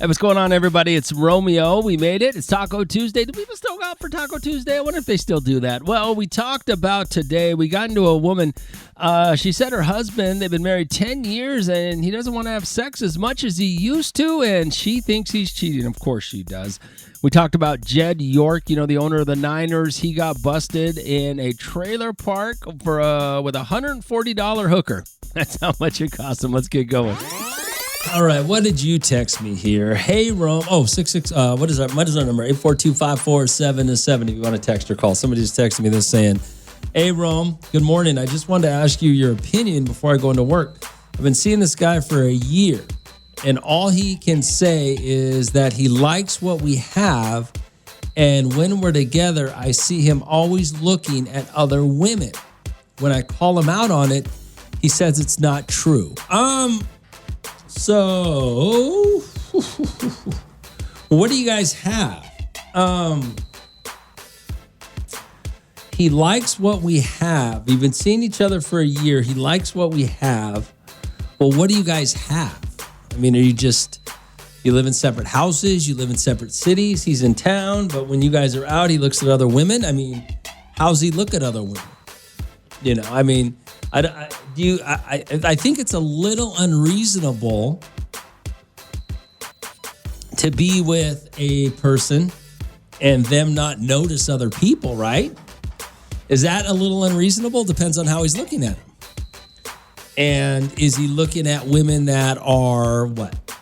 Hey, what's going on, everybody? It's Romeo. We made it. It's Taco Tuesday. Do people still go out for Taco Tuesday? I wonder if they still do that. Well, we talked about today. We got into a woman. She said her husband, they've been married 10 years, and he doesn't want to have sex as much as he used to, and she thinks he's cheating. Of course she does. We talked about Jed York, the owner of the Niners. He got busted in a trailer park for with a $140 hooker. That's how much it cost him. Let's get going. All right, what did you text me here? Hey, Rome. Oh, 66. What is our number? 842-547-7. If you want to text or call. Somebody just texted me this saying, hey, Rome, good morning. I just wanted to ask you your opinion before I go into work. I've been seeing this guy for a year, and all he can say is that he likes what we have, and when we're together, I see him always looking at other women. When I call him out on it, he says it's not true. So, what do you guys have? He likes what we have. We've been seeing each other for a year. He likes what we have. Well, what do you guys have? I mean, you live in separate houses? You live in separate cities? He's in town, but when you guys are out, he looks at other women? I mean, how's he look at other women? I think it's a little unreasonable to be with a person and them not notice other people, right? Is that a little unreasonable? Depends on how he's looking at them. And is he looking at women that are what?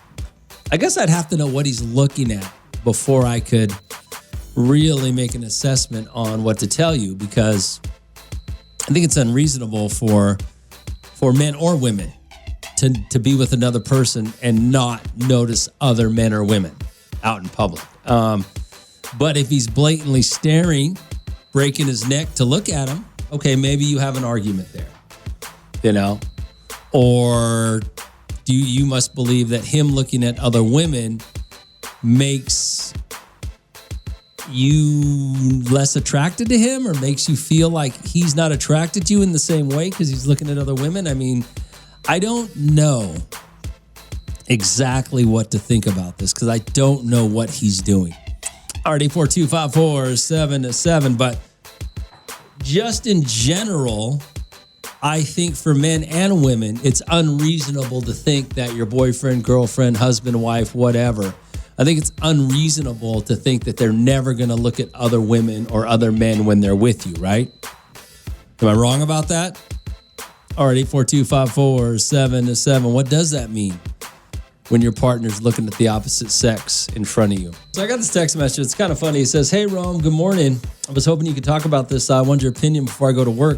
I guess I'd have to know what he's looking at before I could really make an assessment on what to tell you, because I think it's unreasonable for men or women to be with another person and not notice other men or women out in public. But if he's blatantly staring, breaking his neck to look at him, okay, maybe you have an argument there, Or you must believe that him looking at other women makes you less attracted to him, or makes you feel like he's not attracted to you in the same way because he's looking at other women. I mean, I don't know exactly what to think about this because I don't know what he's doing. All right, 842-547-7. But just in general, I think for men and women, it's unreasonable to think that your boyfriend, girlfriend, husband, wife, whatever, I think it's unreasonable to think that they're never going to look at other women or other men when they're with you, right? Am I wrong about that? All right, 842-547-7. What does that mean when your partner's looking at the opposite sex in front of you? So I got this text message. It's kind of funny. It says, hey, Rome, good morning. I was hoping you could talk about this. I wanted your opinion before I go to work.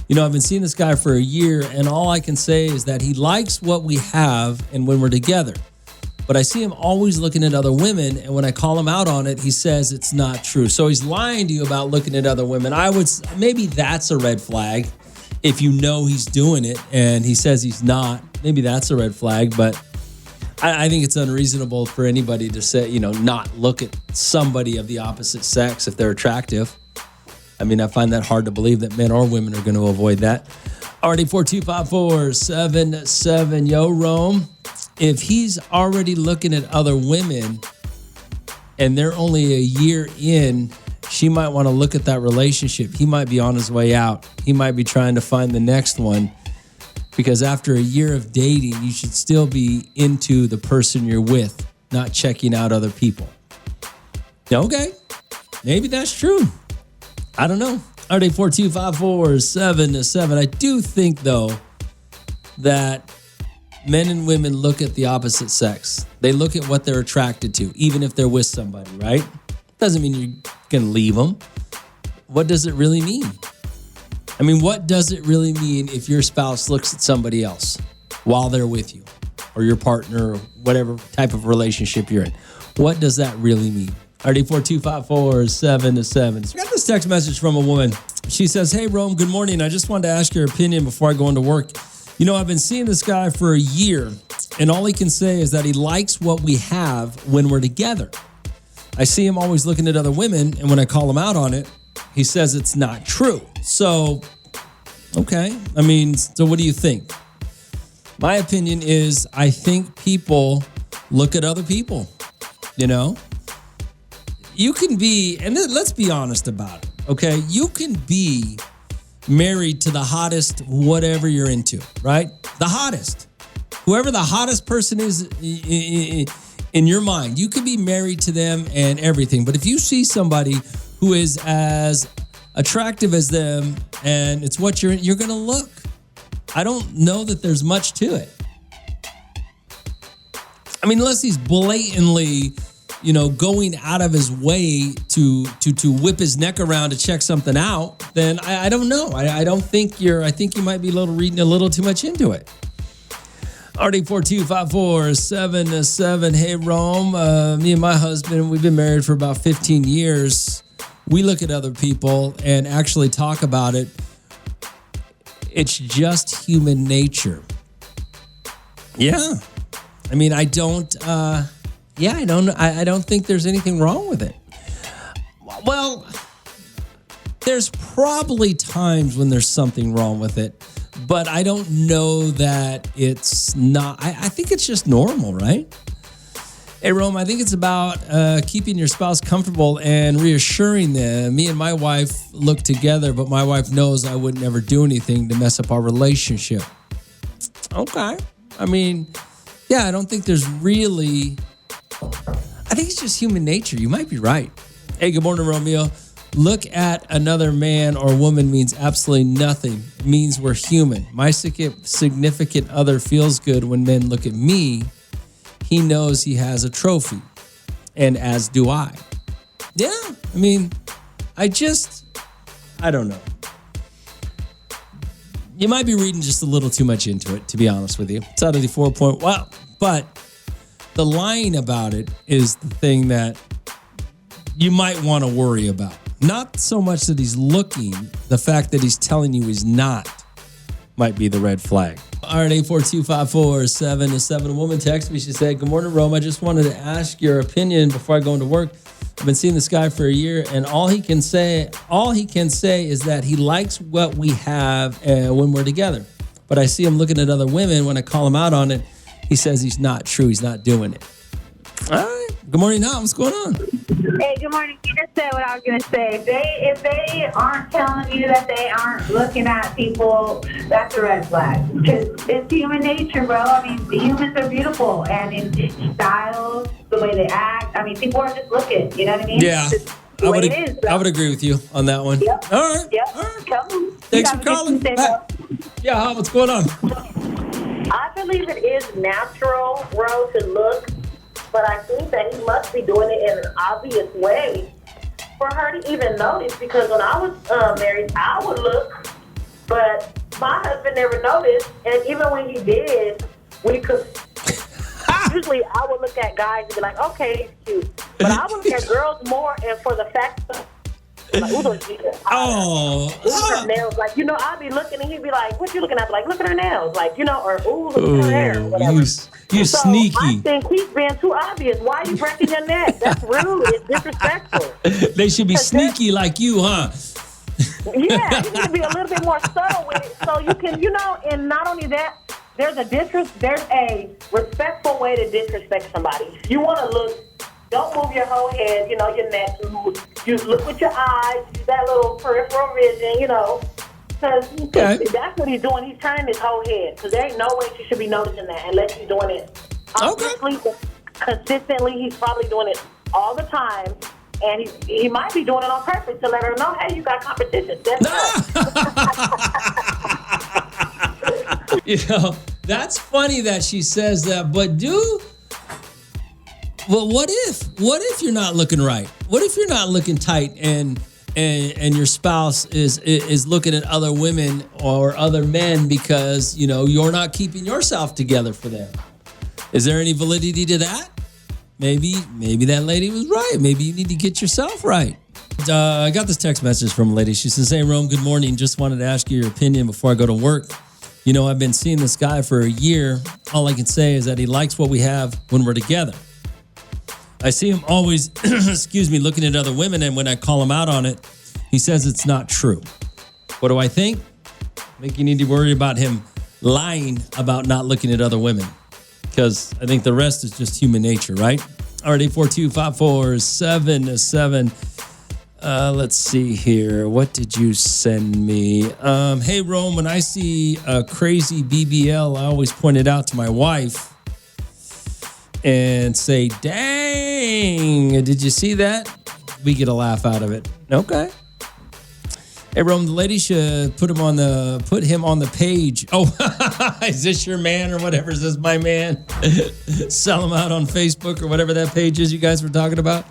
I've been seeing this guy for a year, and all I can say is that he likes what we have and when we're together. But I see him always looking at other women, and when I call him out on it, he says it's not true. So he's lying to you about looking at other women. Maybe that's a red flag. If you know he's doing it and he says he's not, maybe that's a red flag. But I think it's unreasonable for anybody to say, not look at somebody of the opposite sex if they're attractive. I mean, I find that hard to believe that men or women are going to avoid that. Already 425-477. Yo, Rome. If he's already looking at other women and they're only a year in, she might want to look at that relationship. He might be on his way out. He might be trying to find the next one, because after a year of dating, you should still be into the person you're with, not checking out other people. Okay, maybe that's true. I don't know. All right, 425-477. I do think, though, that men and women look at the opposite sex. They look at what they're attracted to, even if they're with somebody, right? Doesn't mean you're going to leave them. What does it really mean? I mean, what does it really mean if your spouse looks at somebody else while they're with you, or your partner, or whatever type of relationship you're in? What does that really mean? 425-477. So I got this text message from a woman. She says, hey, Rome, good morning. I just wanted to ask your opinion before I go into work. I've been seeing this guy for a year, and all he can say is that he likes what we have when we're together. I see him always looking at other women, and when I call him out on it, he says it's not true. So, okay. So what do you think? My opinion is I think people look at other people. You know, you can be, and let's be honest about it, okay? You can be married to the hottest whatever you're into, right? The hottest. Whoever the hottest person is in your mind, you could be married to them and everything. But if you see somebody who is as attractive as them and it's what you're going to look. I don't know that there's much to it. I mean, unless he's blatantly, going out of his way to whip his neck around to check something out, then I don't know. I think you might be reading a little too much into it. RD425477. Hey, Rome. Me and my husband, we've been married for about 15 years. We look at other people and actually talk about it. It's just human nature. Yeah. I mean, I don't think there's anything wrong with it. Well, there's probably times when there's something wrong with it, but I don't know that it's not. I think it's just normal, right? Hey, Rome, I think it's about keeping your spouse comfortable and reassuring them. Me and my wife look together, but my wife knows I would never do anything to mess up our relationship. Okay. I mean, yeah, I don't think there's really... I think it's just human nature. You might be right. Hey, good morning, Romeo. Look at another man or woman means absolutely nothing. It means we're human. My significant other feels good when men look at me. He knows he has a trophy, and as do I. Yeah, I mean, I don't know. You might be reading just a little too much into it, to be honest with you. It's out of the 4-point. Wow. But the lying about it is the thing that you might want to worry about. Not so much that he's looking, the fact that he's telling you he's not might be the red flag. All right, 8425477. A woman texted me. She said, good morning, Rome. I just wanted to ask your opinion before I go into work. I've been seeing this guy for a year, and all he can say is that he likes what we have when we're together. But I see him looking at other women. When I call him out on it, he says he's not true. He's not doing it. All right. Good morning, Nam. What's going on? Hey, good morning. You just said what I was going to say. If they aren't telling you that they aren't looking at people, that's a red flag. Because it's human nature, bro. I mean, the humans are beautiful. And in styles, the way they act. I mean, people are just looking. You know what I mean? Yeah. I would agree with you on that one. Yep. All right. Yep. All right. Come on. Thanks for calling. Yeah, what's going on? I believe it is natural, Rose, to look, but I think that he must be doing it in an obvious way for her to even notice, because when I was married, I would look, but my husband never noticed, and even when he did, we could... Usually, I would look at guys and be like, okay, he's cute. But I would look at girls more, and for the fact that, like, ooh, those Jesus. Oh. Her nails, like, I'd be looking, and he'd be like, what you looking at? Like, look at her nails. Like, or, ooh, look at her hair, or whatever. You're so sneaky. I think he's being too obvious. Why are you breaking your neck? That's rude. It's disrespectful. They should be sneaky like you, huh? Yeah, you need to be a little bit more subtle with it, so you can, and not only that, there's a respectful way to disrespect somebody. You want to look, don't move your whole head, your neck. You look with your eyes, use that little peripheral vision, because that's what he's doing. He's turning his whole head, because there ain't no way she should be noticing that unless he's doing it consistently. He's probably doing it all the time. And he might be doing it on purpose to let her know, hey, you got competition. That's funny that she says that, but what if you're not looking right? What if you're not looking tight and your spouse is looking at other women or other men because, you're not keeping yourself together for them? Is there any validity to that? Maybe that lady was right. Maybe you need to get yourself right. I got this text message from a lady. She says, hey, Rome, good morning. Just wanted to ask you your opinion before I go to work. I've been seeing this guy for a year. All I can say is that he likes what we have when we're together. I see him always, looking at other women, and when I call him out on it, he says it's not true. What do I think? I think you need to worry about him lying about not looking at other women, because I think the rest is just human nature, right? Already 42547. Let's see here. What did you send me? Hey, Rome, when I see a crazy BBL, I always point it out to my wife and say, dang, did you see that? We get a laugh out of it. Okay. Hey, Rome, the lady should put him on the page. Oh, is this your man or whatever? Is this my man? Sell him out on Facebook or whatever that page is you guys were talking about.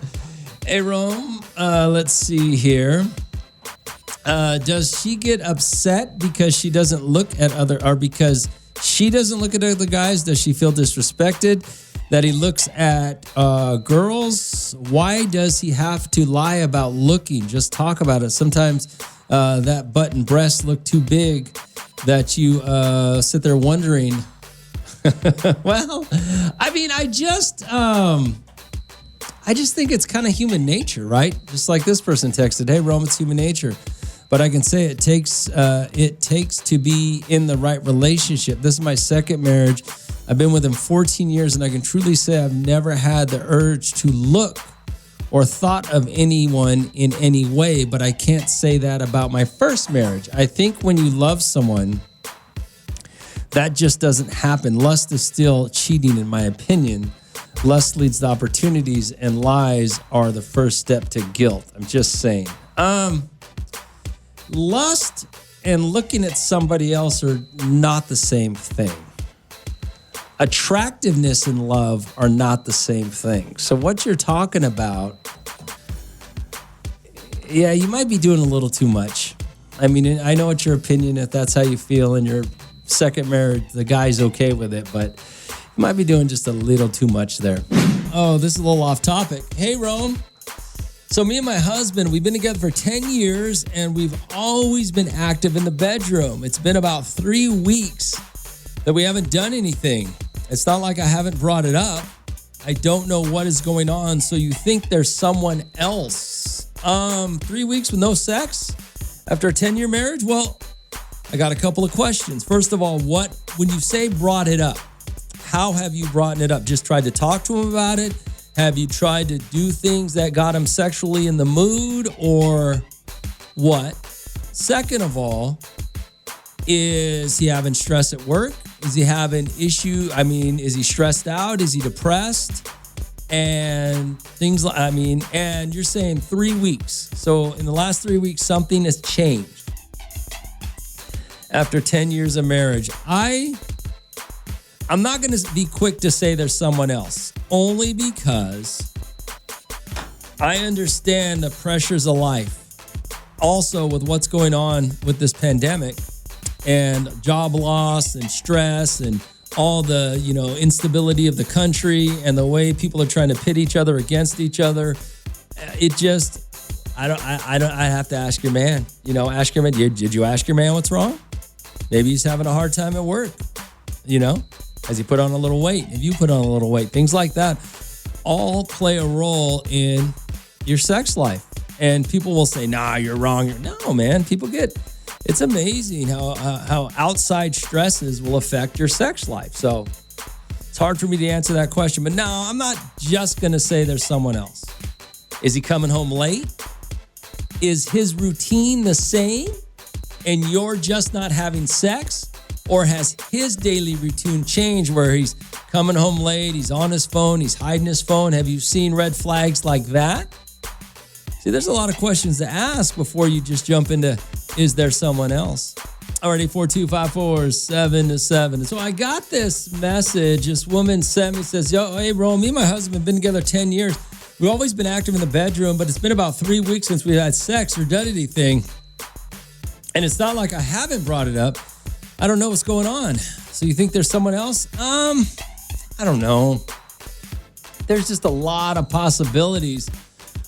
Hey, Rome, let's see here. Does she get upset because she doesn't look at because she doesn't look at other guys? Does she feel disrespected that he looks at girls? Why does he have to lie about looking? Just talk about it. Sometimes that butt and breast look too big that you sit there wondering. Well, I mean, I just think it's kind of human nature, right? Just like this person texted, hey, Rome, it's human nature. But I can say it takes to be in the right relationship. This is my second marriage. I've been with him 14 years, and I can truly say I've never had the urge to look or thought of anyone in any way, but I can't say that about my first marriage. I think when you love someone, that just doesn't happen. Lust is still cheating, in my opinion. Lust leads to opportunities, and lies are the first step to guilt. I'm just saying. Lust and looking at somebody else are not the same thing. Attractiveness and love are not the same thing. So what you're talking about, yeah, you might be doing a little too much. I mean, I know it's your opinion if that's how you feel in your second marriage, the guy's okay with it, but you might be doing just a little too much there. Oh, this is a little off topic. Hey, Rome. So me and my husband, we've been together for 10 years, and we've always been active in the bedroom. It's been about 3 weeks that we haven't done anything. It's not like I haven't brought it up. I don't know what is going on. So you think there's someone else? 3 weeks with no sex after a 10-year marriage? Well, I got a couple of questions. First of all, when you say brought it up, how have you brought it up? Just tried to talk to him about it? Have you tried to do things that got him sexually in the mood, or what? Second of all, is he having stress at work? Is he having issue? I mean, is he stressed out? Is he depressed? And things like, and you're saying 3 weeks. So in the last 3 weeks, something has changed. After 10 years of marriage, I'm not going to be quick to say there's someone else, only because I understand the pressures of life. Also, with what's going on with this pandemic and job loss and stress and all the, instability of the country and the way people are trying to pit each other against each other, it just, I have to ask your man, ask your man, did you ask your man what's wrong? Maybe he's having a hard time at work, Has he put on a little weight? Have you put on a little weight? Things like that all play a role in your sex life. And people will say, nah, you're wrong. No, man, it's amazing how outside stresses will affect your sex life. So it's hard for me to answer that question. But no, I'm not just going to say there's someone else. Is he coming home late? Is his routine the same and you're just not having sex? Or has his daily routine changed where he's coming home late, he's on his phone, he's hiding his phone? Have you seen red flags like that? See, there's a lot of questions to ask before you just jump into, is there someone else? Already 42547. So I got this message. This woman sent me, says, hey, Rome, me and my husband have been together 10 years. We've always been active in the bedroom, but it's been about 3 weeks since we've had sex or done anything. And it's not like I haven't brought it up. I don't know what's going on. So you think there's someone else? I don't know. There's just a lot of possibilities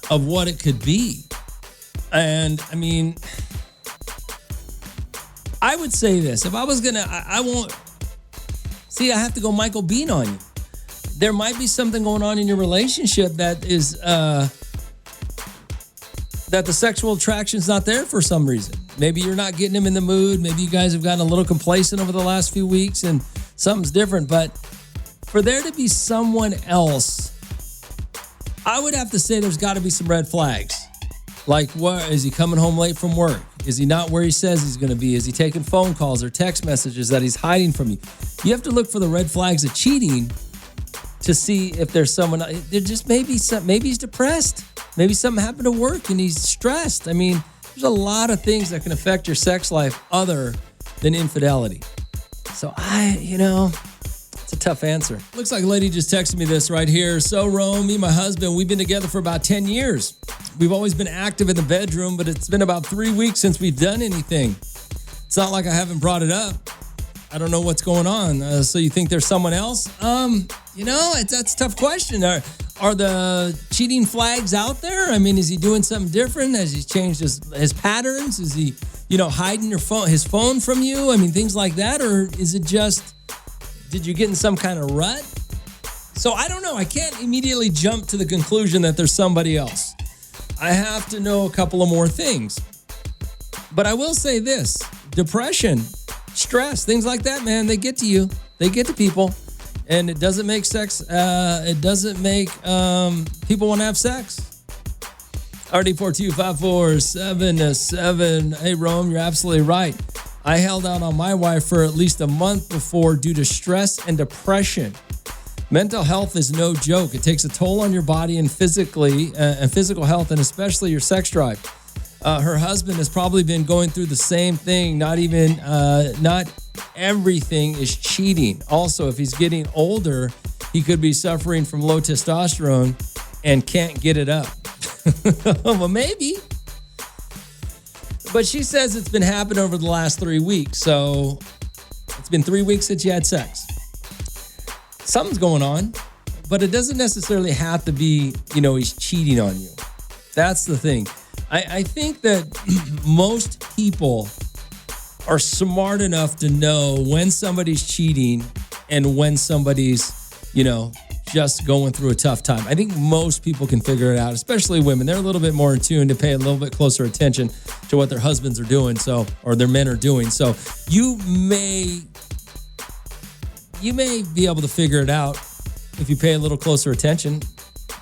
of what it could be. And I would say this. If I was going to, I won't. See, I have to go Michael Bean on you. There might be something going on in your relationship that is, that the sexual attraction's not there for some reason. Maybe you're not getting him in the mood. Maybe you guys have gotten a little complacent over the last few weeks and something's different. But for there to be someone else I would have to say there's got to be some red flags. Like, what is he coming home late from work? Is he not where he says he's going to be? Is he taking phone calls or text messages that he's hiding from you? You have to look for the red flags of cheating to see if there's someone. There just maybe he's depressed. Maybe something happened to work and he's stressed. I mean, there's a lot of things that can affect your sex life other than infidelity. So it's a tough answer. Looks like a lady just texted me this right here. So, Rome, me and my husband, we've been together for about 10 years. We've always been active in the bedroom, but it's been about 3 weeks since we've done anything. It's not like I haven't brought it up. I don't know what's going on. So you think there's someone else? That's a tough question. Are the cheating flags out there? I mean, is he doing something different? Has he changed his patterns? Is he, hiding his phone from you? I mean, things like that. Or is it just, did you get in some kind of rut? So I don't know. I can't immediately jump to the conclusion that there's somebody else. I have to know a couple of more things. But I will say this, depression, stress, things like that, man, they get to you. They get to people. And it doesn't make sex, it doesn't make people want to have sex. RD42547. Hey, Rome, you're absolutely right. I held out on my wife for at least a month before due to stress and depression. Mental health is no joke. It takes a toll on your body and physical health, and especially your sex drive. Her husband has probably been going through the same thing. Not everything is cheating. Also, if he's getting older, he could be suffering from low testosterone and can't get it up. Well, maybe. But she says it's been happening over the last 3 weeks. So it's been 3 weeks since you had sex. Something's going on, but it doesn't necessarily have to be, he's cheating on you. That's the thing. I think that most people are smart enough to know when somebody's cheating and when somebody's, just going through a tough time. I think most people can figure it out, especially women. They're a little bit more in tune to pay a little bit closer attention to what their husbands are doing, or their men are doing. So you may be able to figure it out if you pay a little closer attention.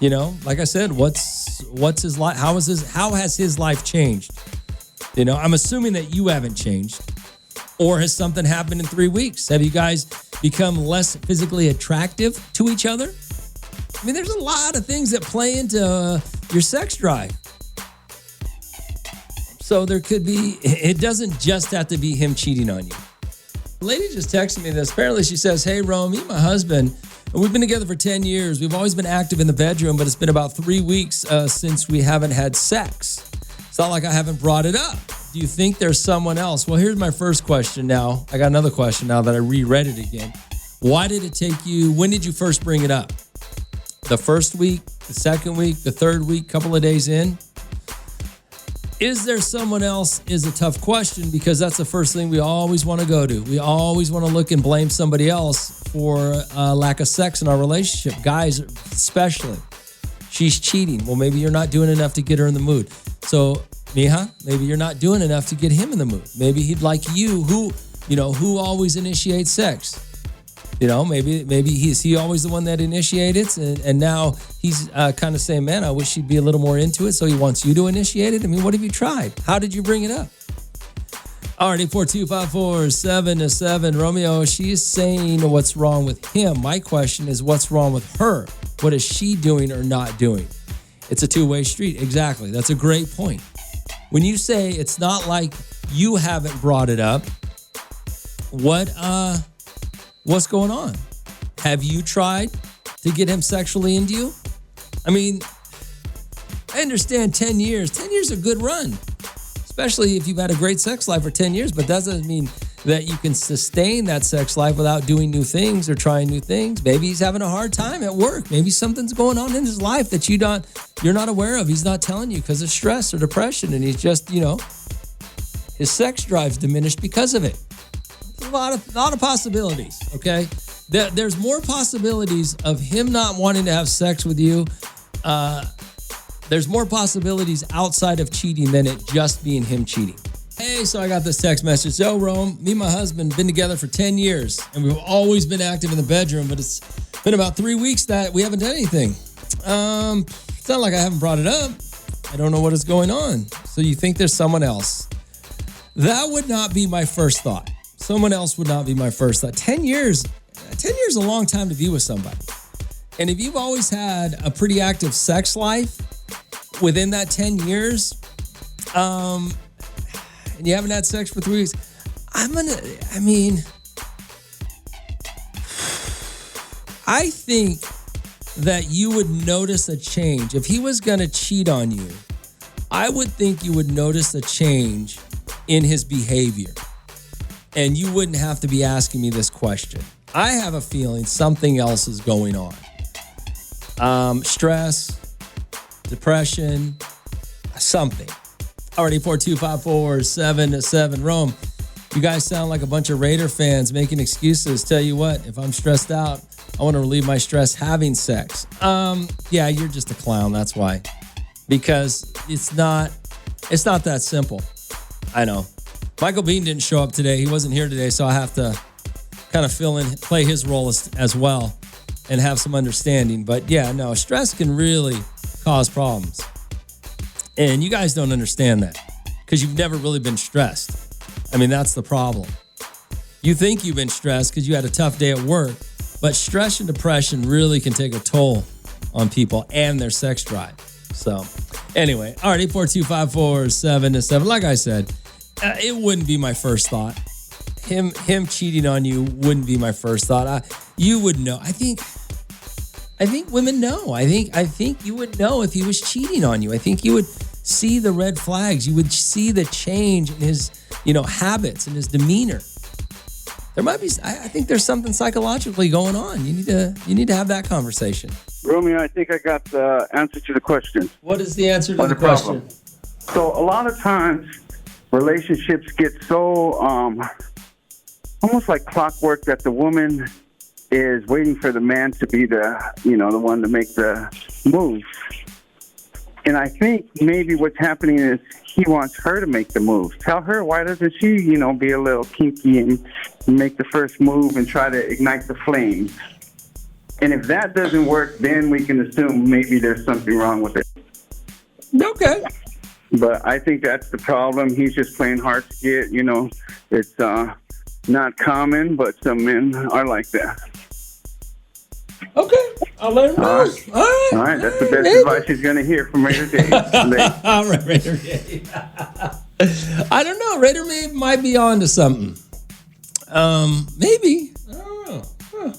Like I said, what's his life? How has his life changed? I'm assuming that you haven't changed. Or has something happened in 3 weeks? Have you guys become less physically attractive to each other? I mean, there's a lot of things that play into your sex drive. So there could be, it doesn't just have to be him cheating on you. The lady just texted me this. Apparently she says, hey, Rome, me and my husband, we've been together for 10 years. We've always been active in the bedroom, but it's been about 3 weeks since we haven't had sex. It's not like I haven't brought it up. Do you think there's someone else? Well, here's my first question now. I got another question now that I reread it again. Why did it take you, when did you first bring it up? The first week, the second week, the third week, couple of days in? Is there someone else is a tough question, because that's the first thing we always want to go to. We always want to look and blame somebody else for lack of sex in our relationship. Guys, especially. She's cheating. Well, maybe you're not doing enough to get her in the mood. So, Mija, maybe you're not doing enough to get him in the mood. Maybe he'd like you, who always initiates sex. Maybe he always the one that initiates it, and now he's kind of saying, man, I wish he'd be a little more into it, so he wants you to initiate it. I mean, what have you tried? How did you bring it up? All right, 842-547-7. Romeo, she's saying what's wrong with him. My question is, what's wrong with her? What is she doing or not doing? It's a two-way street. Exactly. That's a great point. When you say it's not like you haven't brought it up, what's going on? Have you tried to get him sexually into you? I mean, I understand 10 years. 10 years is a good run, especially if you've had a great sex life for 10 years, but that doesn't mean that you can sustain that sex life without doing new things or trying new things. Maybe he's having a hard time at work. Maybe something's going on in his life that you're not aware of. He's not telling you because of stress or depression, and he's just, his sex drive's diminished because of it. A lot of possibilities, okay? There's more possibilities of him not wanting to have sex with you. There's more possibilities outside of cheating than it just being him cheating. Hey, so I got this text message. Yo, Rome, me and my husband been together for 10 years, and we've always been active in the bedroom, but it's been about 3 weeks that we haven't done anything. not like I haven't brought it up. I don't know what is going on. So you think there's someone else. That would not be my first thought. Someone else would not be my first thought. 10 years is a long time to be with somebody. And if you've always had a pretty active sex life within that 10 years, and you haven't had sex for 3 weeks, I think that you would notice a change. If he was going to cheat on you, I would think you would notice a change in his behavior. And you wouldn't have to be asking me this question. I have a feeling something else is going on. Stress, depression, something. Already 4254777 Rome. You guys sound like a bunch of Raider fans making excuses. Tell you what, if I'm stressed out, I want to relieve my stress having sex. Yeah, you're just a clown. That's why. Because it's not that simple. I know. Michael Bean didn't show up today. He wasn't here today, so I have to kind of play his role as well and have some understanding. But yeah, no, stress can really cause problems. And you guys don't understand that because you've never really been stressed. I mean, that's the problem. You think you've been stressed because you had a tough day at work, but stress and depression really can take a toll on people and their sex drive. So anyway, all right, 842-547-7. Like I said, it wouldn't be my first thought. Him cheating on you wouldn't be my first thought. You would know. I think women know. I think you would know if he was cheating on you. I think you would see the red flags. You would see the change in his, habits and his demeanor. There might be. I think there's something psychologically going on. You need to have that conversation. Romeo, I think I got the answer to the question. What is the answer to the question? So a lot of times relationships get so almost like clockwork that the woman is waiting for the man to be the one to make the move. And I think maybe what's happening is he wants her to make the move. Tell her, why doesn't she, be a little kinky and make the first move and try to ignite the flames? And if that doesn't work, then we can assume maybe there's something wrong with it. Okay. But I think that's the problem. He's just playing hard to get. It's not common, but some men are like that. Okay. I'll let him know. All right. That's the best advice he's going to hear from Raider Dave. All right, Raider Dave. I don't know. Raider might be on to something. Maybe. I don't know. Huh.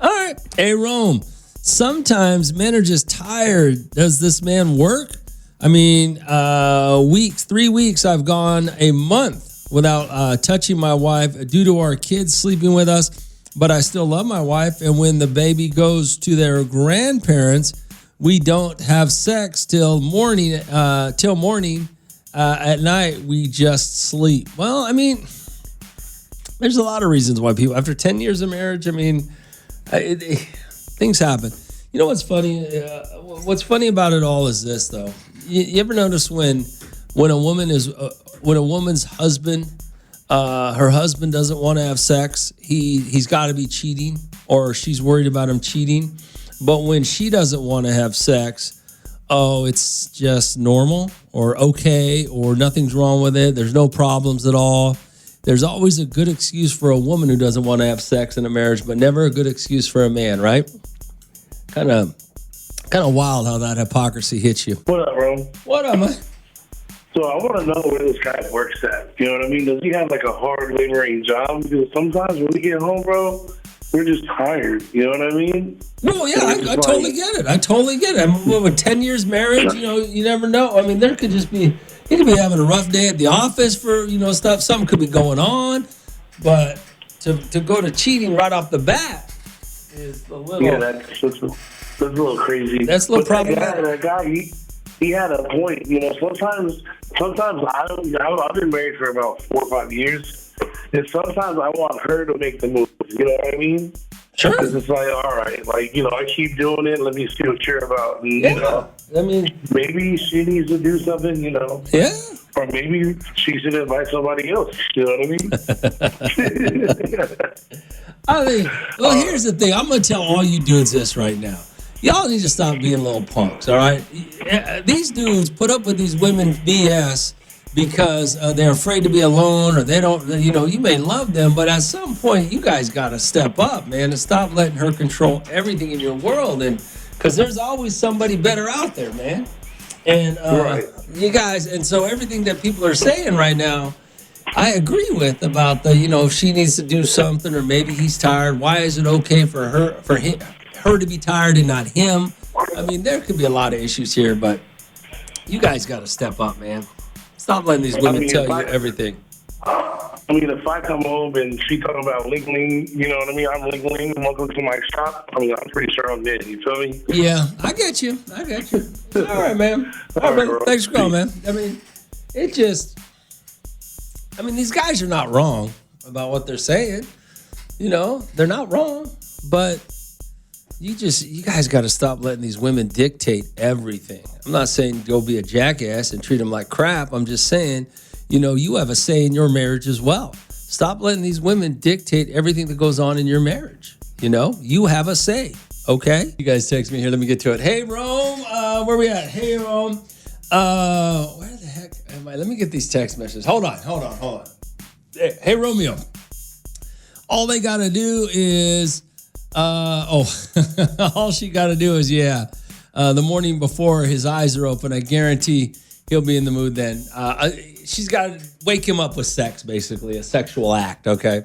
All right. Hey, Rome. Sometimes men are just tired. Does this man work? I mean, 3 weeks, I've gone a month without touching my wife due to our kids sleeping with us, but I still love my wife. And when the baby goes to their grandparents, we don't have sex till morning. At night, we just sleep. Well, I mean, there's a lot of reasons why people, after 10 years of marriage, things happen. You know what's funny? What's funny about it all is this, though. You ever notice when a woman's husband, her husband doesn't want to have sex, he's got to be cheating, or she's worried about him cheating. But when she doesn't want to have sex, it's just normal or okay, or nothing's wrong with it. There's no problems at all. There's always a good excuse for a woman who doesn't want to have sex in a marriage, but never a good excuse for a man, right? Kind of wild how that hypocrisy hits you. What up, bro? What up, man? So I want to know where this guy works at. You know what I mean? Does he have like a hard laboring job? Because sometimes when we get home, bro, we're just tired. You know what I mean? No, yeah, I totally get it. I totally get it. With 10 years marriage, you never know. I mean, he could be having a rough day at the office for, stuff. Something could be going on. But to go to cheating right off the bat is a little... Yeah, that's a little crazy. That's a little problematic. That guy, he had a point. Sometimes I've been married for about 4 or 5 years, and sometimes I want her to make the move. You know what I mean? Sure. Because it's like, all right, I keep doing it. Let me see what you're about. And, I mean, maybe she needs to do something. Yeah. Or maybe she should invite somebody else. You know what I mean? Well, here's the thing. I'm going to tell all you dudes this right now. Y'all need to stop being little punks, all right? These dudes put up with these women BS because they're afraid to be alone, or they don't, you may love them, but at some point you guys got to step up, man, and stop letting her control everything in your world. And because there's always somebody better out there, man. And Right. you guys, and so everything that people are saying right now, I agree with about the, if she needs to do something, or maybe he's tired. Why is it okay for her to be tired and not him? I mean, there could be a lot of issues here, but you guys got to step up, man. Stop letting these women tell you everything. I mean, if I come home and she talking about Ling, you know what I mean? I'm Ling, welcome to my shop. I mean, I'm pretty sure I'm dead. You feel me? Yeah, I get you. All right, man. All right, brother. Thanks for calling, man. I mean, these guys are not wrong about what they're saying. They're not wrong, but you guys got to stop letting these women dictate everything. I'm not saying go be a jackass and treat them like crap. I'm just saying, you have a say in your marriage as well. Stop letting these women dictate everything that goes on in your marriage. You have a say, okay? You guys text me here. Let me get to it. Hey, Rome, where we at? Hey, Rome. Where the heck am I? Let me get these text messages. Hold on. Hey, Romeo. All they got to do is... all she got to do is, the morning before his eyes are open, I guarantee he'll be in the mood then. She's got to wake him up with sex, basically, a sexual act, okay?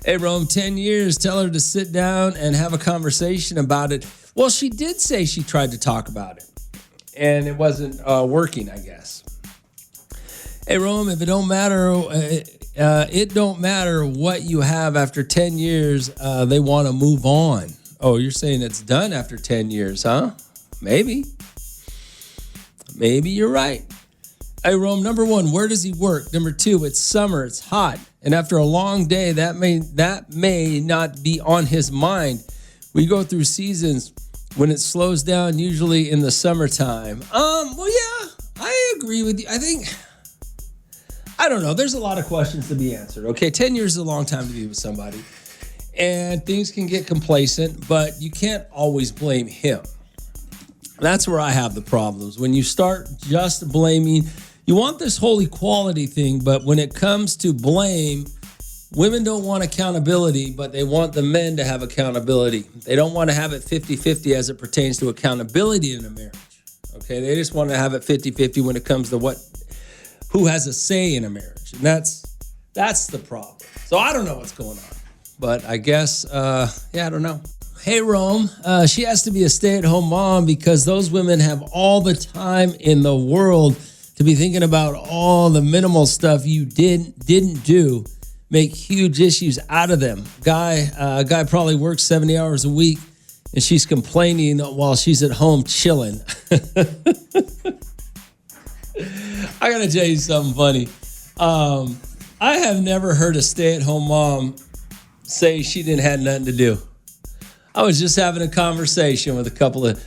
Hey, Rome, 10 years, tell her to sit down and have a conversation about it. Well, she did say she tried to talk about it, and it wasn't working, I guess. Hey, Rome, if it don't matter... it don't matter what you have after 10 years, they want to move on. Oh, you're saying it's done after 10 years, huh? Maybe you're right. Hey, Rome, number 1, where does he work? Number 2, it's summer, it's hot. And after a long day, that may not be on his mind. We go through seasons when it slows down, usually in the summertime. Well, yeah, I agree with you. I don't know. There's a lot of questions to be answered. Okay, 10 years is a long time to be with somebody. And things can get complacent, but you can't always blame him. That's where I have the problems. When you start just blaming, you want this whole equality thing, but when it comes to blame, women don't want accountability, but they want the men to have accountability. They don't want to have it 50-50 as it pertains to accountability in a marriage. Okay, they just want to have it 50-50 when it comes to who has a say in a marriage. And that's the problem. So I don't know what's going on. But I guess, I don't know. Hey, Rome, she has to be a stay-at-home mom because those women have all the time in the world to be thinking about all the minimal stuff you didn't do, make huge issues out of them. Guy probably works 70 hours a week, and she's complaining while she's at home chilling. I got to tell you something funny. I have never heard a stay-at-home mom say she didn't have nothing to do. I was just having a conversation with a couple of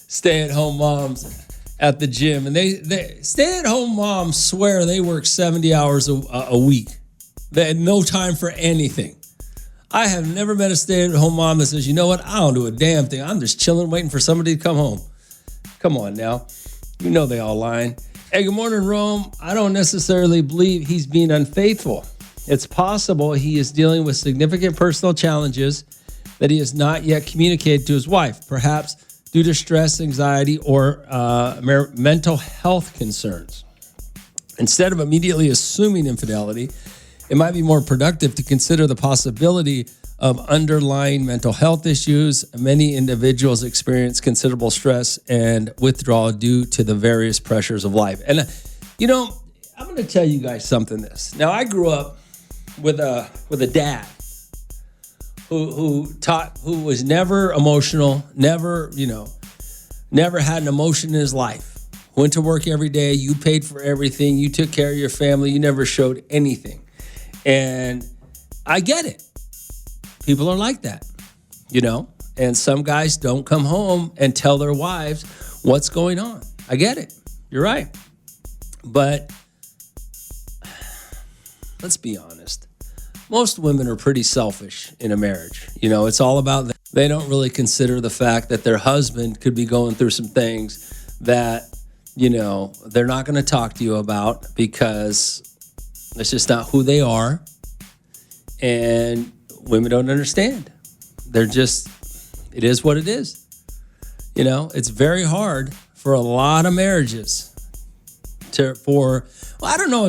stay-at-home moms at the gym, and they stay-at-home moms swear they work 70 hours a week. They had no time for anything. I have never met a stay-at-home mom that says, you know what, I don't do a damn thing. I'm just chilling, waiting for somebody to come home. Come on now. You know they all lying. Hey, good morning, Rome. I don't necessarily believe he's being unfaithful. It's possible he is dealing with significant personal challenges that he has not yet communicated to his wife, perhaps due to stress, anxiety, or mental health concerns. Instead of immediately assuming infidelity, it might be more productive to consider the possibility of underlying mental health issues. Many individuals experience considerable stress and withdrawal due to the various pressures of life. And, I'm going to tell you guys something Now, I grew up with a dad who was never emotional, never had an emotion in his life. Went to work every day. You paid for everything. You took care of your family. You never showed anything. And I get it. People are like that, and some guys don't come home and tell their wives what's going on. I get it. You're right. But let's be honest. Most women are pretty selfish in a marriage. It's all about them. they don't really consider the fact that their husband could be going through some things that, they're not going to talk to you about because it's just not who they are. And women don't understand. It is what it is. It's very hard for a lot of marriages I don't know,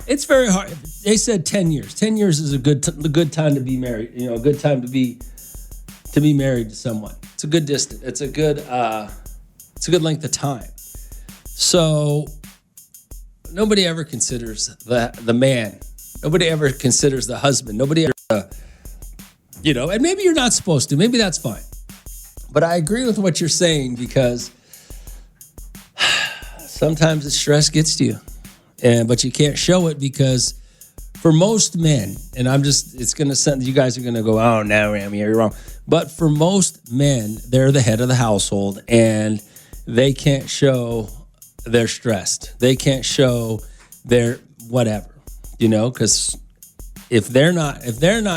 it's very hard. They said 10 years. 10 years is a good time to be married. A good time to be married to someone. It's a good distance. It's a good length of time. So nobody ever considers the man. Nobody ever considers the husband. Nobody ever, and maybe you're not supposed to. Maybe that's fine. But I agree with what you're saying because sometimes the stress gets to you, but you can't show it because for most men, and it's going to sound, you guys are going to go, oh, no, Rami, you're wrong. But for most men, they're the head of the household and they can't show they're stressed. They can't show their whatever, because if they're not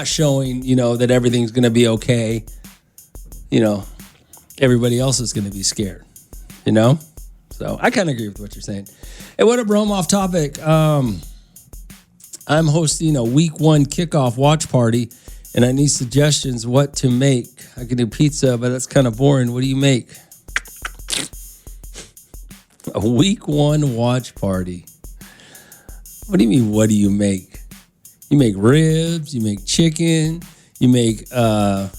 showing, that everything's going to be okay, everybody else is going to be scared, So I kind of agree with what you're saying. Hey, what up, Rome? Off topic. I'm hosting a week 1 kickoff watch party, and I need suggestions what to make. I could do pizza, but that's kind of boring. What do you make? A week 1 watch party. What do you mean, what do you make? You make ribs, you make chicken, you make, that's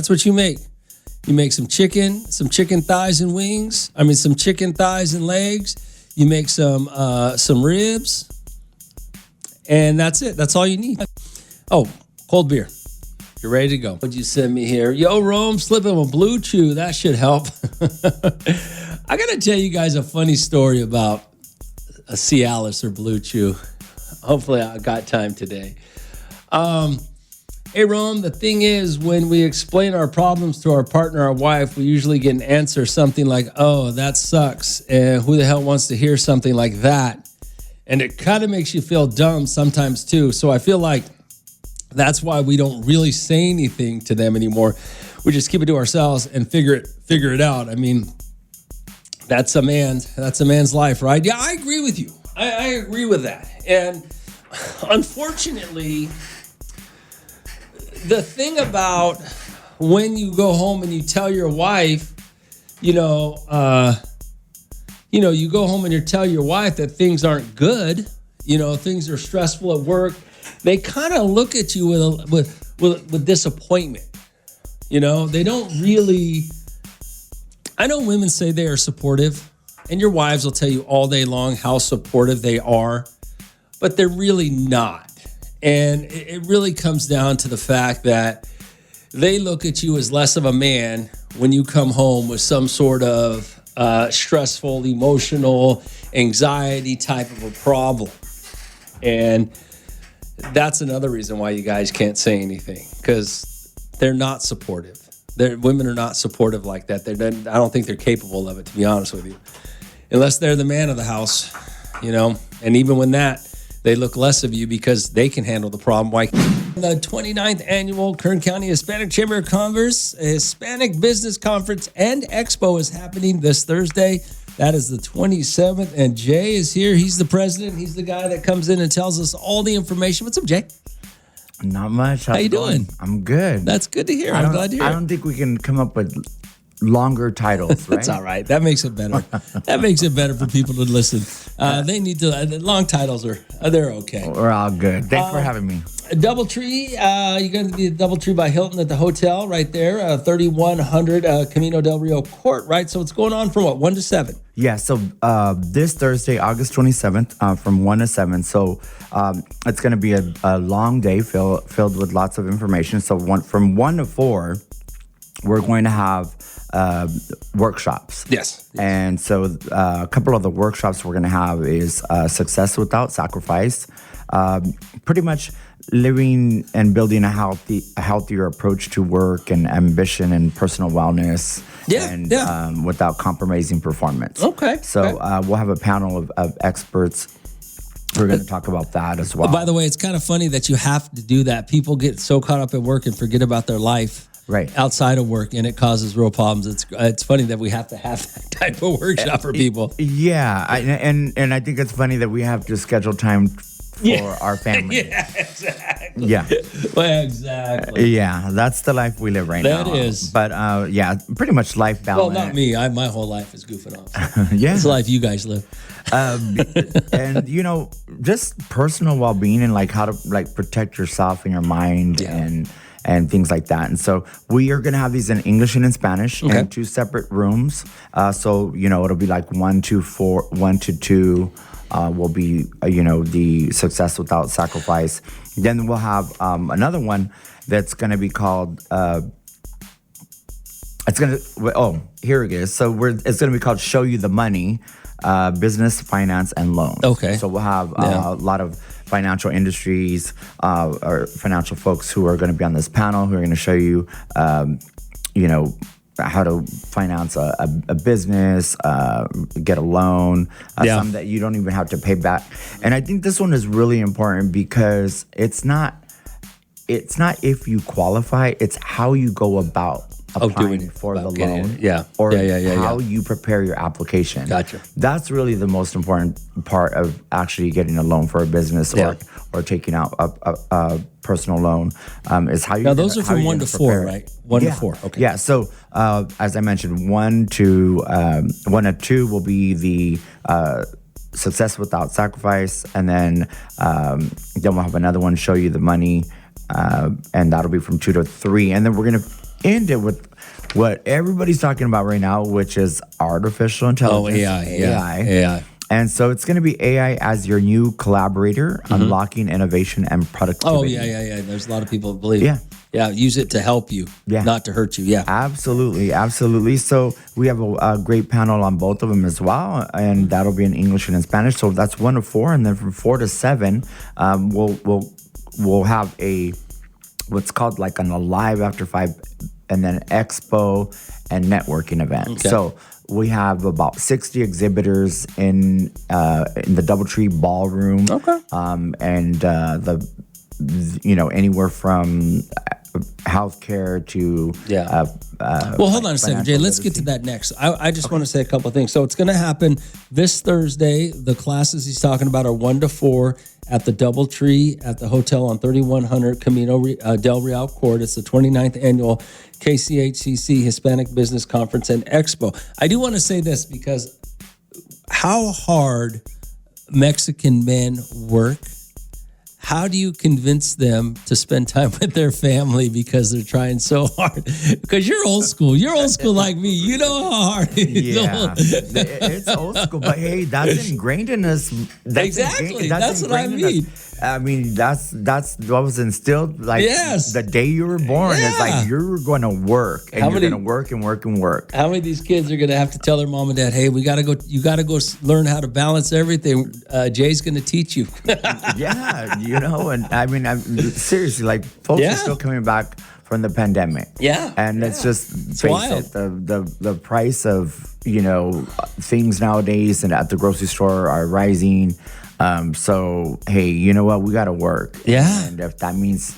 what you make. You make some chicken thighs and wings. Some chicken thighs and legs. You make some ribs, and that's it. That's all you need. Oh, cold beer. You're ready to go. What'd you send me here? Yo, Rome, slipping with Blue Chew. That should help. I got to tell you guys a funny story about a Cialis or Blue Chew. Hopefully I got time today. Hey, Rome, the thing is, when we explain our problems to our partner, our wife, we usually get an answer, something like, oh, that sucks. And who the hell wants to hear something like that? And it kind of makes you feel dumb sometimes, too. So I feel like that's why we don't really say anything to them anymore. We just keep it to ourselves and figure it out. That's a man's life, right? Yeah, I agree with you. I agree with that. And unfortunately, the thing about when you go home and you tell your wife, you go home and you tell your wife that things aren't good, things are stressful at work, they kind of look at you with disappointment. They don't really. I know women say they are supportive, and your wives will tell you all day long how supportive they are, but they're really not. And it really comes down to the fact that they look at you as less of a man when you come home with some sort of stressful, emotional, anxiety type of a problem. And that's another reason why you guys can't say anything, because they're not supportive. Women are not supportive like that. I don't think they're capable of it, to be honest with you, unless they're the man of the house, and even when that, they look less of you because they can handle the problem. Why? The 29th Annual Kern County Hispanic Chamber of Commerce Hispanic Business Conference and Expo is happening this Thursday. That is the 27th, and Jay is here. He's the president. He's the guy that comes in and tells us all the information. What's up, Jay? Not much. How you doing? I'm good. That's good to hear. I'm glad to hear. I don't think we can come up with longer titles, right? That's all right. That makes it better. That makes it better for people to listen. They need to. Long titles they're okay. We're all good. Thanks for having me. Doubletree, you're going to be at Doubletree by Hilton at the hotel right there, 3100 Camino del Rio Court, right? So it's going on from 1 to 7? Yeah, so this Thursday, August 27th, from 1 to 7. So it's going to be a long day filled with lots of information. So from 1 to 4, we're going to have workshops. Yes. And so a couple of the workshops we're going to have is Success Without Sacrifice. Pretty much living and building a healthier approach to work and ambition and personal wellness. Without compromising performance. Okay. So we'll have a panel of experts we're going to talk about that as well. By the way, it's kind of funny that you have to do that. People get so caught up at work and forget about their life outside of work, and it causes real problems. It's funny that we have to have that type of workshop for people. Yeah, and I think it's funny that we have to schedule time for our family. Yeah, exactly. Yeah. Well, exactly. Yeah, that's the life we live right now. That is. But yeah, pretty much life balance. Well, not me. My whole life is goofing off. Yeah. It's the life you guys live. And just personal well-being and like how to like protect yourself and your mind and things like that. And so we are going to have these in English and in Spanish in 2 separate rooms. So it'll be like 1 to 4, 1 to 2 will be the success without sacrifice. Then we'll have another one that's going to be called here it is. So it's going to be called Show You the Money, Business, Finance, and Loans. Okay. So we'll have a lot of financial industries or financial folks who are going to be on this panel who are going to show you, how to finance a business, get a loan, some that you don't even have to pay back. And I think this one is really important because it's not if you qualify, it's how you go about applying for the loan, how you prepare your application. Gotcha. That's really the most important part of actually getting a loan for a business or taking out a personal loan is how you. Now those are from 1 to 4, right? 1 to 4. Okay. Yeah. So as I mentioned, 1 to 2 will be the success without sacrifice, and then we'll have another one, Show You the Money, and that'll be from 2 to 3, and then we're gonna end it with what everybody's talking about right now, which is artificial intelligence. AI. And so it's going to be AI as your new collaborator, unlocking innovation and productivity. Oh, yeah. There's a lot of people that believe. Yeah, use it to help you, not to hurt you. Yeah. Absolutely. So we have a great panel on both of them as well, and that'll be in English and in Spanish. So that's 1 to 4, and then from 4 to 7, we'll have what's called like an Alive After 5, and then expo and networking event. Okay. So we have about 60 exhibitors in the DoubleTree Ballroom. Okay. And anywhere from healthcare to well, hold on a second, Jay. Let's get to that next. I just want to say a couple of things. So it's going to happen this Thursday. The classes he's talking about are 1 to 4 at the DoubleTree at the hotel on 3100 Camino Del Real Court. It's the 29th annual KCHCC Hispanic Business Conference and Expo. I do want to say this because how hard Mexican men work. How do you convince them to spend time with their family because they're trying so hard? Because you're old school. You're old school like me. You know how hard it is. Yeah, it's old school. But hey, that's ingrained in us. That's what I mean. I mean, that's what was instilled. Like the day you were born, it's like you're going to work and you're going to work and work and work. How many of these kids are going to have to tell their mom and dad, "Hey, we got to go. You got to go learn how to balance everything. Jay's going to teach you." And I mean, seriously, like folks are still coming back from the pandemic. And it's just face it, the price of things nowadays and at the grocery store are rising. So hey, you know what? We got to work. And if that means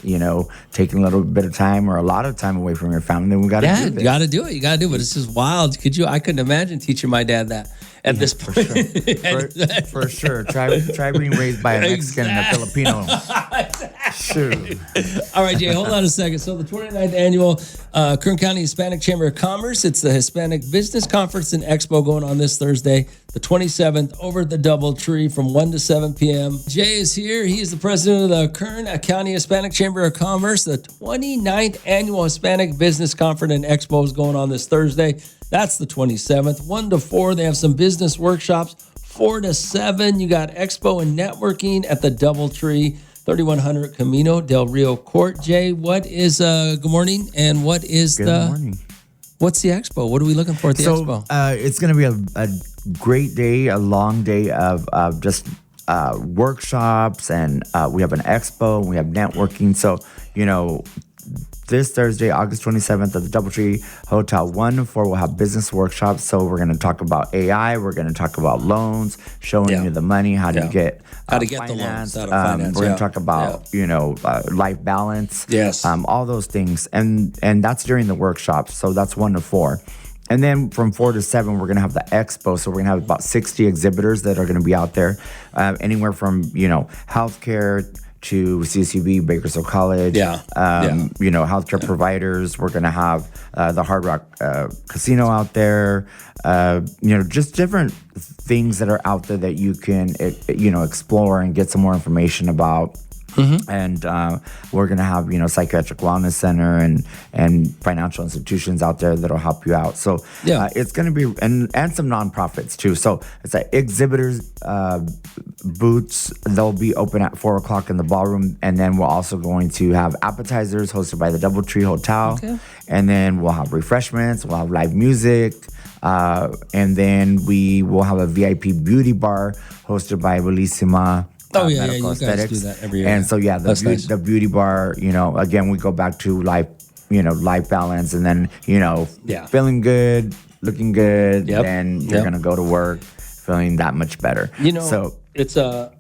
taking a little bit of time or a lot of time away from your family, then we got to do this. You got to do it. You got to do it. But it's just wild. I couldn't imagine teaching my dad that at this point. For sure. Try being raised by a Mexican and a Filipino. Shoot. All right, Jay, hold on a second. So the 29th annual Kern County Hispanic Chamber of Commerce, it's the Hispanic Business Conference and Expo going on this Thursday, the 27th, over at the DoubleTree from 1 to 7 p.m. Jay is here. He is the president of the Kern County Hispanic Chamber of Commerce. The 29th annual Hispanic Business Conference and Expo is going on this Thursday. That's the 27th. 1 to 4, they have some business workshops. 4 to 7, you got Expo and networking at the DoubleTree, 3100 Camino Del Rio Court. Jay, what is good morning, and what is good morning? What's the expo? What are we looking for at the expo? It's going to be a great day, a long day of just workshops, and we have an expo, and we have networking. So this Thursday, August 27th, at the Doubletree Hotel 1 to 4, we'll have business workshops. So we're going to talk about AI. We're going to talk about loans, showing Yeah. you the money, how to get How to get the finance. loans, how to finance, We're going yeah. to talk about life balance. Yes. All those things, and that's during the workshops. So that's 1 to 4. And then from 4 to 7, we're going to have the expo. So we're going to have about 60 exhibitors that are going to be out there, anywhere from, healthcare to CCB, Bakersfield College, healthcare providers. We're going to have the Hard Rock Casino out there, just different things that are out there that you can, explore and get some more information about. And we're going to have, psychiatric wellness center and financial institutions out there that'll help you out. So it's going to be, and some nonprofits too. So it's like exhibitors, booths, they'll be open at 4 o'clock in the ballroom. And then we're also going to have appetizers hosted by the Doubletree Hotel. Okay. And then we'll have refreshments, we'll have live music. And then we will have a VIP beauty bar hosted by Bellissima. You guys do that every year. And so, the beauty bar, again, we go back to life balance, and then, feeling good, looking good, then you're going to go to work feeling that much better. So it's a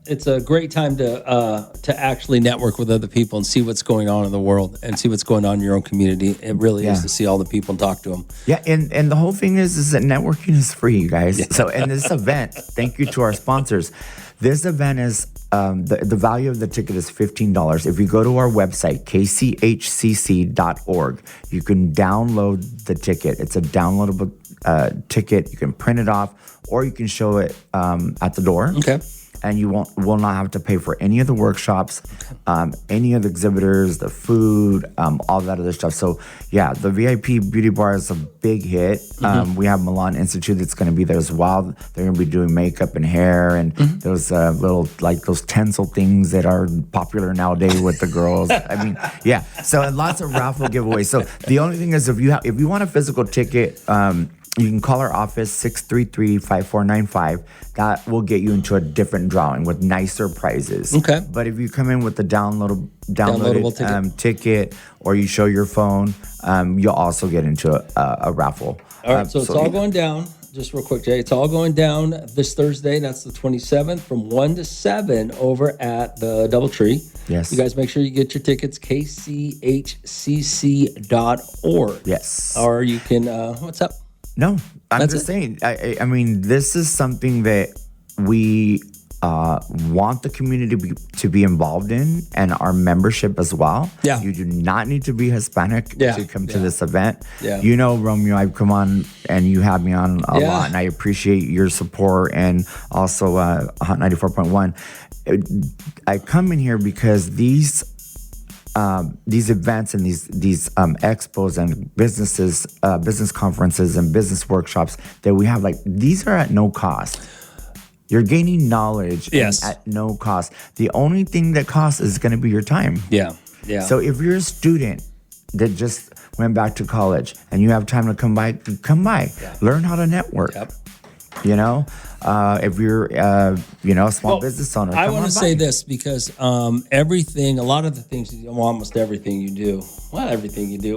great time to actually network with other people and see what's going on in the world and see what's going on in your own community. It really is to see all the people and talk to them. Yeah, and the whole thing is that networking is free, you guys. Yeah. So, and this event, thank you to our sponsors. This event is the value of the ticket is $15. If you go to our website, kchcc.org, you can download the ticket. It's a downloadable ticket. You can print it off, or you can show it at the door. Okay. And you will not have to pay for any of the workshops, any of the exhibitors, the food, all that other stuff. So, the VIP beauty bar is a big hit. We have Milan Institute that's going to be there as well. They're going to be doing makeup and hair and those little, like those tinsel things that are popular nowadays with the girls. I mean, so lots of raffle giveaways. So the only thing is, if you want a physical ticket, you can call our office, 633-5495. That will get you into a different drawing with nicer prizes. Okay. But if you come in with the downloadable ticket, or you show your phone, you'll also get into a raffle. All right, so it's all going down. Just real quick, Jay. It's all going down this Thursday. That's the 27th from 1 to 7 over at the Doubletree. Yes. You guys make sure you get your tickets, kchcc.org. Yes. Or you can, what's up? No, I'm just saying. I mean, this is something that we want the community to be involved in, and our membership as well. Yeah. You do not need to be Hispanic to come to this event. Yeah. Romeo, I've come on and you had me on a lot, and I appreciate your support, and also Hot 94.1. I come in here because these events and these expos and business conferences and business workshops that we have, like, these are at no cost. You're gaining knowledge at no cost. The only thing that costs is going to be your time. Yeah. So if you're a student that just went back to college and you have time to come by. Yeah. Learn how to network. Yep. If you're, a small business owner. I want to say this because everything, a lot of the things, almost everything you do,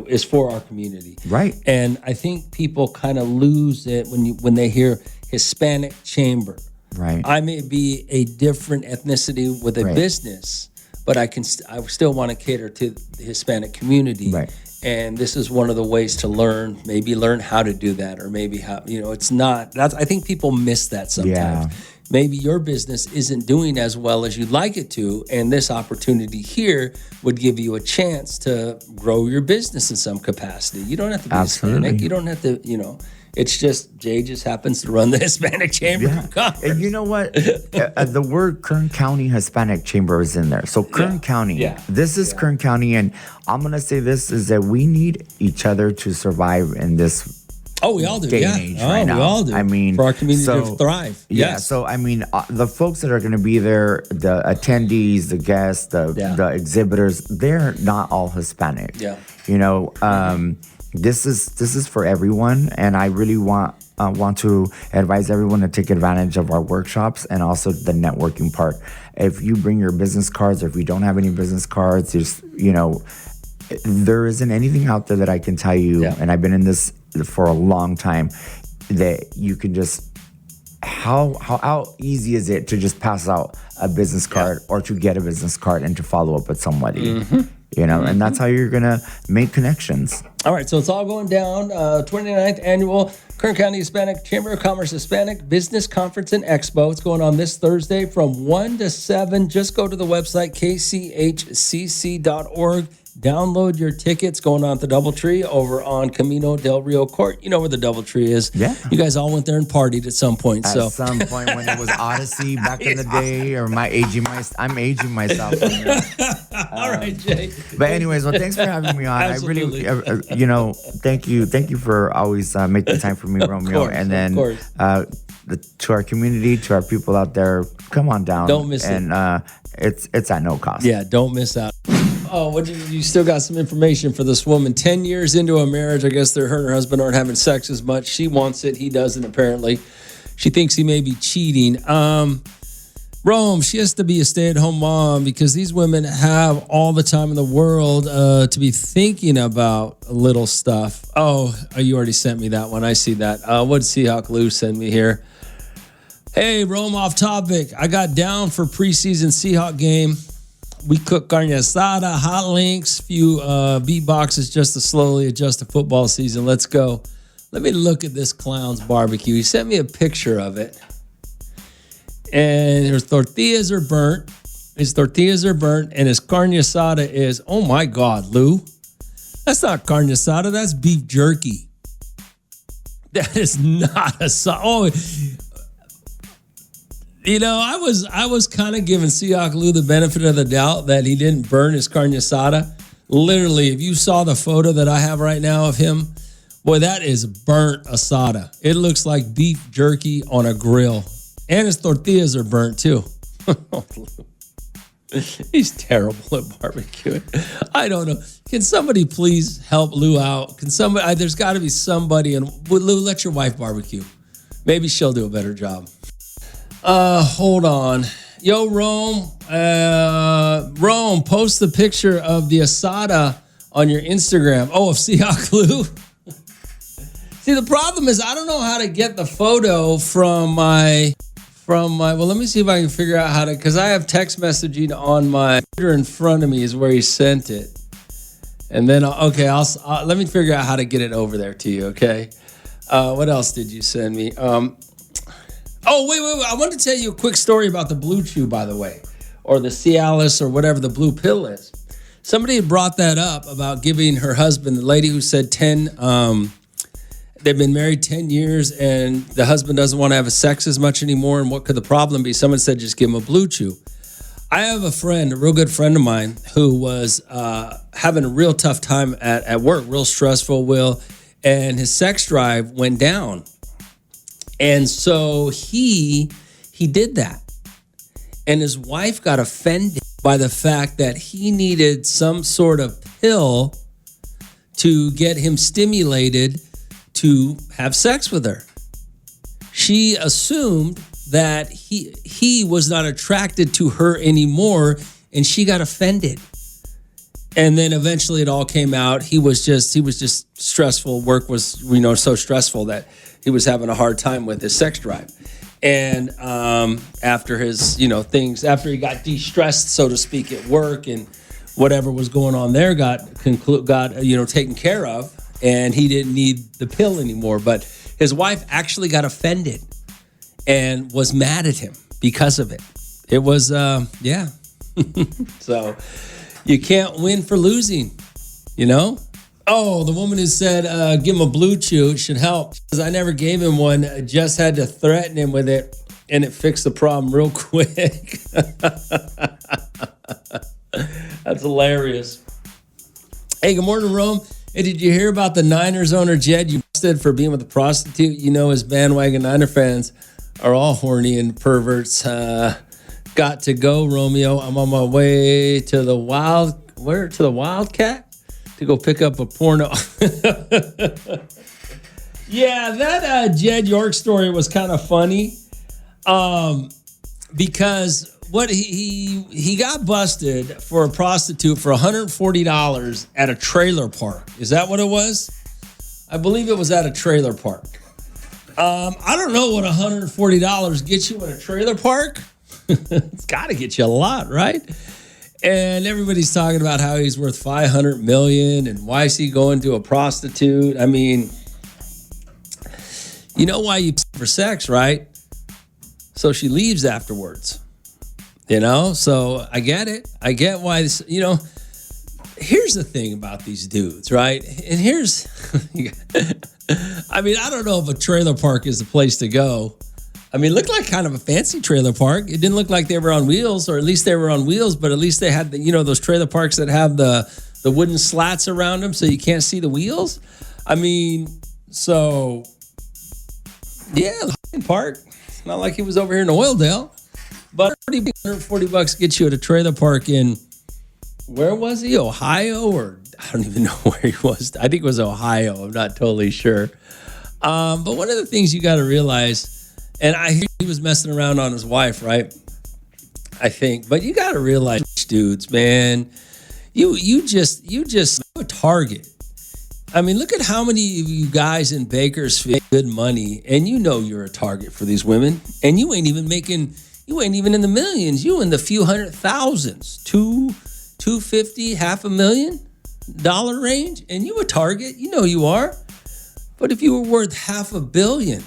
is for our community. Right. And I think people kind of lose it when they hear Hispanic Chamber. Right. I may be a different ethnicity with a business, but I still want to cater to the Hispanic community. Right. And this is one of the ways to learn how to do that, or maybe how, it's not, I think people miss that sometimes. Yeah. Maybe your business isn't doing as well as you'd like it to, and this opportunity here would give you a chance to grow your business in some capacity. You don't have to be Hispanic. You don't have to, it's just, Jay just happens to run the Hispanic Chamber of Commerce. And you know what? The word Kern County Hispanic Chamber is in there. So Kern County, this is Kern County, and I'm going to say this is that we need each other to survive in this we all do. Day and age right now. We all do. I mean, for our community to thrive. Yeah. So I mean, the folks that are going to be there, the attendees, the guests, the exhibitors, they're not all Hispanic. Yeah. This is for everyone, and I really want to advise everyone to take advantage of our workshops and also the networking part. If you bring your business cards, or if you don't have any business cards, just there isn't anything out there that I can tell you, Yeah. and I've been in this for a long time, that you can just how easy is it to just pass out a business card or to get a business card and to follow up with somebody, you know, and that's how you're gonna make connections. All right, so it's all going down. 29th annual Kern County Hispanic Chamber of Commerce Hispanic Business Conference and Expo. It's going on this Thursday from 1 to 7. Just go to the website, kchcc.org. Download your tickets. Going on at the Doubletree over on Camino del Rio Court. You know where the Doubletree is. Yeah. You guys all went there and partied at some point. At some point when it was Odyssey back in the day, or I'm aging myself. All right, Jay. But anyways, well, thanks for having me on. Absolutely. I really, thank you for always making time for me, Romeo. Course, and then to our community, to our people out there, come on down. Don't miss it. And it's at no cost. Yeah, don't miss out. Oh, you still got some information for this woman. 10 years into a marriage, I guess her and her husband aren't having sex as much. She wants it. He doesn't, apparently. She thinks he may be cheating. Rome, she has to be a stay-at-home mom because these women have all the time in the world to be thinking about little stuff. Oh, you already sent me that one. I see that. What did Seahawk Lou send me here? Hey, Rome, off topic. I got down for preseason Seahawk game. We cook carne asada, hot links, few beatboxes just to slowly adjust to football season. Let's go. Let me look at this clown's barbecue. He sent me a picture of it. And his tortillas are burnt. And his carne asada is, oh my God, Lou. That's not carne asada. That's beef jerky. That is not a... I was kind of giving Seahawk Lou the benefit of the doubt that he didn't burn his carne asada. Literally, if you saw the photo that I have right now of him, boy, that is burnt asada. It looks like beef jerky on a grill. And his tortillas are burnt too. He's terrible at barbecuing. I don't know. Can somebody please help Lou out? There's got to be somebody. And Lou, let your wife barbecue. Maybe she'll do a better job. Hold on. Yo, Rome. Rome, post the picture of the asada on your Instagram. Oh, of Seahawk Lou. See, the problem is I don't know how to get the photo from my, well, let me see if I can figure out how to, because I have text messaging on my computer in front of me is where he sent it. And then, I'll let me figure out how to get it over there to you, okay? What else did you send me? Oh, wait. I want to tell you a quick story about the Blue Chew, by the way, or the Cialis or whatever the blue pill is. Somebody had brought that up about giving her husband, the lady who said they've been married 10 years and the husband doesn't want to have sex as much anymore. And what could the problem be? Someone said, just give him a Blue Chew. I have a friend, a real good friend of mine, who was having a real tough time at work, real stressful, and his sex drive went down. And so he did that. And his wife got offended by the fact that he needed some sort of pill to get him stimulated to have sex with her. She assumed that he was not attracted to her anymore, and she got offended. And then eventually it all came out. He was just stressful. Work was, so stressful that he was having a hard time with his sex drive. And after his, after he got de-stressed, so to speak, at work and whatever was going on there got taken care of, and he didn't need the pill anymore. But his wife actually got offended and was mad at him because of it. It was, So you can't win for losing, Oh, the woman who said, give him a Blue Chew, it should help. Because I never gave him one, I just had to threaten him with it, and it fixed the problem real quick. That's hilarious. Hey, good morning, Rome. Hey, did you hear about the Niners owner, Jed? You busted for being with a prostitute. His bandwagon Niner fans are all horny and perverts. Got to go, Romeo. I'm on my way to the Wildcat? To go pick up a porno. Yeah, that Jed York story was kind of funny because what he got busted for a prostitute for $140 at a trailer park. Is that what it was? I believe it was at a trailer park. I don't know what $140 gets you in a trailer park. It's got to get you a lot, right? And everybody's talking about how he's worth $500 million and why is he going to a prostitute? I mean, you know why you for sex, right? So she leaves afterwards. You know, so I get it. I get why this, you know, here's the thing about these dudes, right? And here's, I mean, I don't know if a trailer park is the place to go. I mean, it looked like kind of a fancy trailer park. It didn't look like they were on wheels, or at least they were on wheels, but at least they had, you know, those trailer parks that have the wooden slats around them so you can't see the wheels. I mean, so, yeah, park. It's not like he was over here in Oildale. But $140 gets you at a trailer park in, where was he? Ohio? Or I don't even know where he was. I think it was Ohio. I'm not totally sure. But one of the things you got to realize, and I hear he was messing around on his wife, right? I think. But you got to realize, dudes, man, you just a target. I mean, look at how many of you guys in Bakersfield make good money, and you know you're a target for these women, and you ain't even in the millions. You in the few hundred thousands, $250, $500,000 range, and you a target. You know you are. But if you were worth $500 million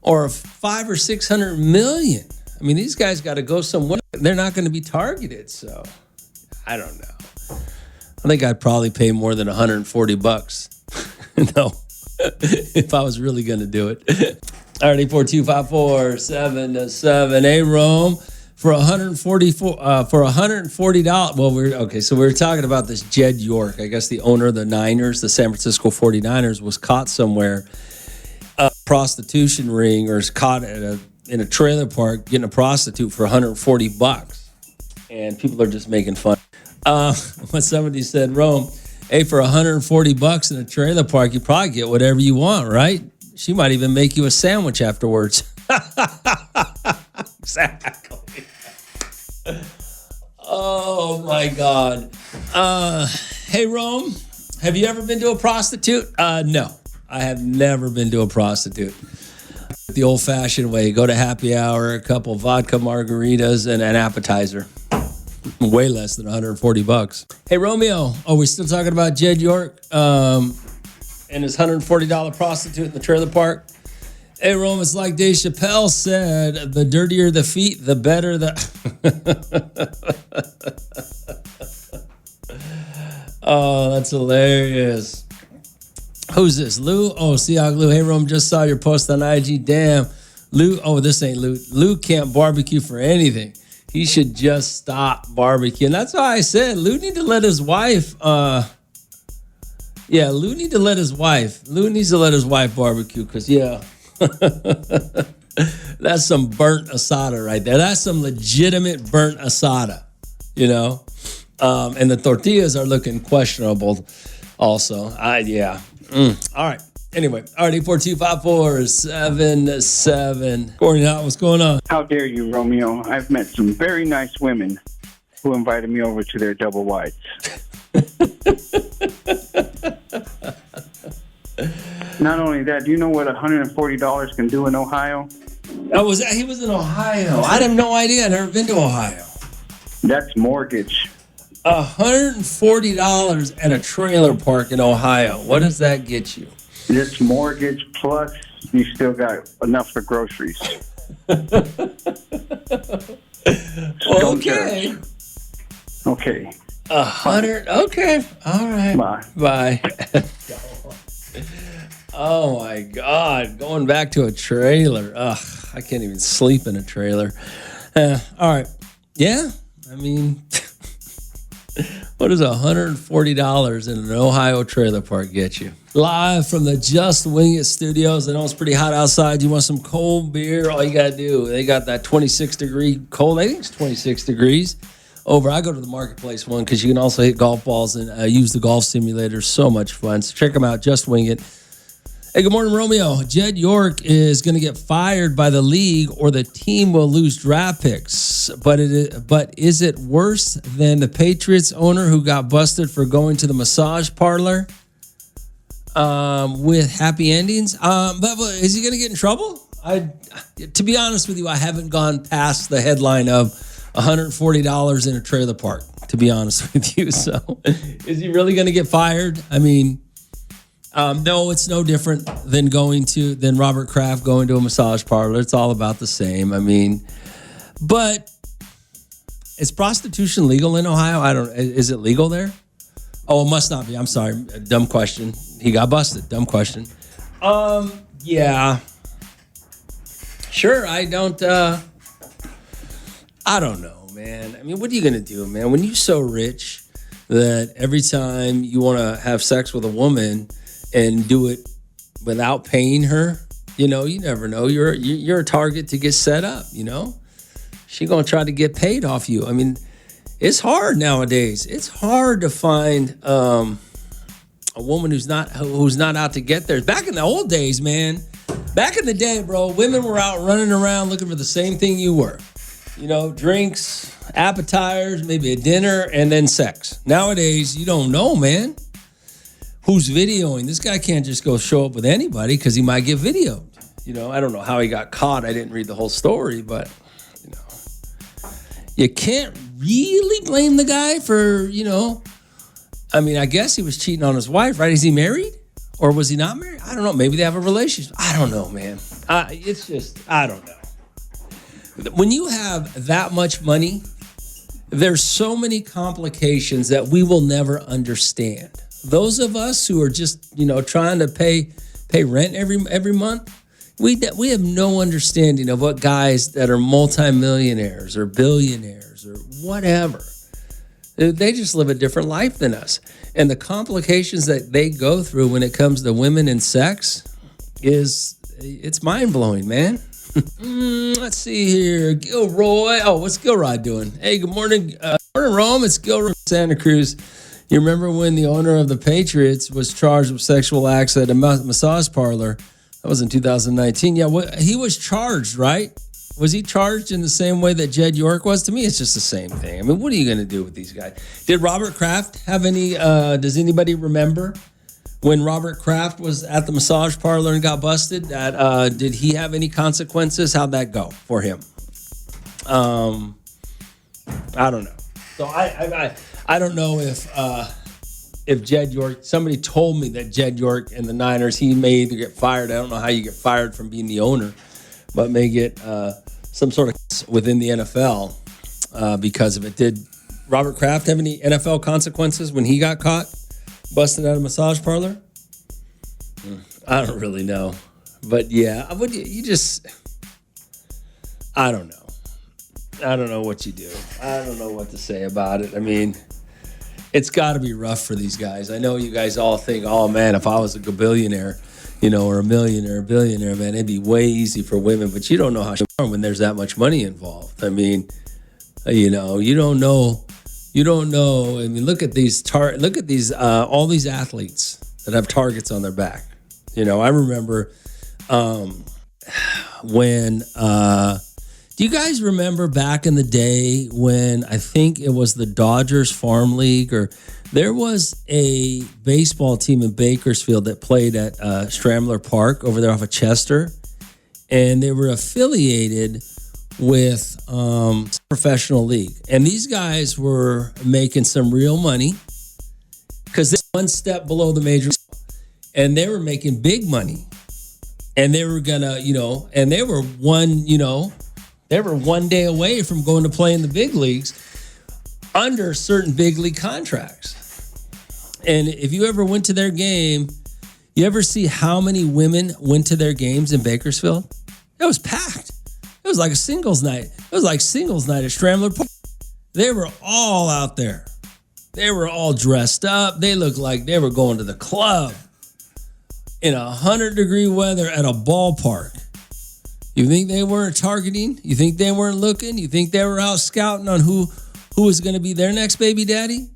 or $500 or $600 million, I mean, these guys got to go somewhere. They're not going to be targeted. So I don't know. I think I'd probably pay more than $140. No, if I was really going to do it. All right, 842-547-7. Hey, Rome, for $140. Well, so we were talking about this Jed York. I guess the owner of the Niners, the San Francisco 49ers, was caught somewhere, a prostitution ring, or is caught in a trailer park getting a prostitute for $140. And people are just making fun. When somebody said, Rome, hey, for $140 in a trailer park, you probably get whatever you want, right? She might even make you a sandwich afterwards. Exactly. Oh, my God. Hey, Rome, have you ever been to a prostitute? No, I have never been to a prostitute. The old-fashioned way, go to happy hour, a couple vodka margaritas, and an appetizer. Way less than $140. Hey, Romeo, we're still talking about Jed York and his $140 prostitute in the trailer park. Hey, Rome, it's like Dave Chappelle said, the dirtier the feet, the better the... Oh, that's hilarious. Who's this? Lou? Oh, Seahawk Lou. Hey, Rome, just saw your post on IG. Damn. Lou, this ain't Lou. Lou can't barbecue for anything. He should just stop barbecuing. That's why I said Lou need to let his wife. Lou needs to let his wife barbecue because that's some burnt asada right there. That's some legitimate burnt asada, you know. And the tortillas are looking questionable, also. All right. Anyway, 842-547-7. Corny Hot, what's going on? How dare you, Romeo? I've met some very nice women who invited me over to their double wides. Not only that, do you know what $140 can do in Ohio? He was in Ohio. I have no idea. I've never been to Ohio. That's mortgage. $140 at a trailer park in Ohio. What does that get you? It's mortgage plus you still got enough for groceries. Okay. Okay. 100. Okay. All right. Bye. Oh my God. Going back to a trailer. Ugh, I can't even sleep in a trailer. All right. Yeah. I mean, what does $140 in an Ohio trailer park get you? Live from the Just Wing It studios. I know it's pretty hot outside. You want some cold beer? All you got to do, they got that 26-degree cold. I think it's 26 degrees over. I go to the Marketplace one because you can also hit golf balls and use the golf simulator. So much fun. So check them out. Just Wing It. Hey, good morning, Romeo. Jed York is going to get fired by the league or the team will lose draft picks. But is it worse than the Patriots owner who got busted for going to the massage parlor with happy endings? But is he going to get in trouble? To be honest with you, I haven't gone past the headline of $140 in a trailer park, to be honest with you. So is he really going to get fired? I mean, no, it's no different than Robert Kraft going to a massage parlor. It's all about the same. I mean, but is prostitution legal in Ohio? Is it legal there? Oh, it must not be. I'm sorry. Dumb question. He got busted. Dumb question. Yeah. Sure. I don't know, man. I mean, what are you going to do, man? When you're so rich that every time you want to have sex with a woman and do it without paying her, you never know. You're a target to get set up, She going to try to get paid off you. I mean, it's hard nowadays. It's hard to find a woman who's not out to get theirs. Back in the old days, man. Back in the day, bro, women were out running around looking for the same thing you were. Drinks, appetizers, maybe a dinner, and then sex. Nowadays, you don't know, man. Who's videoing? This guy can't just go show up with anybody because he might get videoed. I don't know how he got caught. I didn't read the whole story, but, you can't really blame the guy for, I mean, I guess he was cheating on his wife, right? Is he married? Or was he not married? I don't know. Maybe they have a relationship. I don't know, man. It's just, I don't know. When you have that much money, there's so many complications that we will never understand. Those of us who are just, trying to pay rent every month, we have no understanding of what guys that are multimillionaires or billionaires or whatever. They just live a different life than us. And the complications that they go through when it comes to women and sex it's mind-blowing, man. Let's see here. Gilroy. Oh, what's Gilroy doing? Hey, good morning. Morning, Rome. It's Gilroy from Santa Cruz. You remember when the owner of the Patriots was charged with sexual acts at a massage parlor? That was in 2019. Yeah, he was charged, right? Was he charged in the same way that Jed York was? To me, it's just the same thing. I mean, what are you going to do with these guys? Did Robert Kraft have any, does anybody remember when Robert Kraft was at the massage parlor and got busted? Did he have any consequences? How'd that go for him? I don't know. So I don't know if Jed York, somebody told me that Jed York and the Niners, he may either get fired. I don't know how you get fired from being the owner, but may get some sort of within the NFL because of it. Did Robert Kraft have any NFL consequences when he got caught busting at a massage parlor? I don't really know. But yeah, I don't know. I don't know what you do. I don't know what to say about it. I mean, it's got to be rough for these guys. I know you guys all think, oh man, if I was a billionaire, or a millionaire, billionaire, man, it'd be way easy for women. But you don't know how when there's that much money involved. I mean, you don't know. You don't know. I mean, look at these all these athletes that have targets on their back. I remember when. Do you guys remember back in the day when I think it was the Dodgers Farm League, or there was a baseball team in Bakersfield that played at Stramler Park over there off of Chester, and they were affiliated with professional league, and these guys were making some real money because they're one step below the major, and they were making big money, and they were gonna, and they were They were one day away from going to play in the big leagues under certain big league contracts. And if you ever went to their game, you ever see how many women went to their games in Bakersfield? It was packed. It was like a singles night. It was like singles night at Stramler Park. They were all out there. They were all dressed up. They looked like they were going to the club in 100-degree weather at a ballpark. You think they weren't targeting? You think they weren't looking? You think they were out scouting on who was going to be their next baby daddy?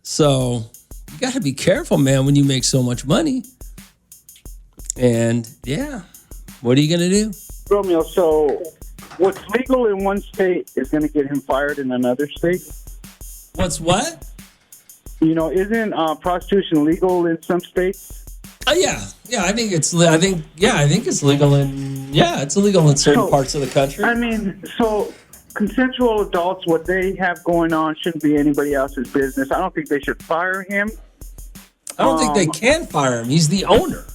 So you got to be careful, man, when you make so much money. And yeah, what are you gonna do? Romeo, so what's legal in one state is going to get him fired in another state? What's what? You know, isn't prostitution legal in some states? Yeah. I think it's legal it's illegal in certain parts of the country. I mean, so consensual adults, what they have going on shouldn't be anybody else's business. I don't think they should fire him. I don't think they can fire him. He's the owner.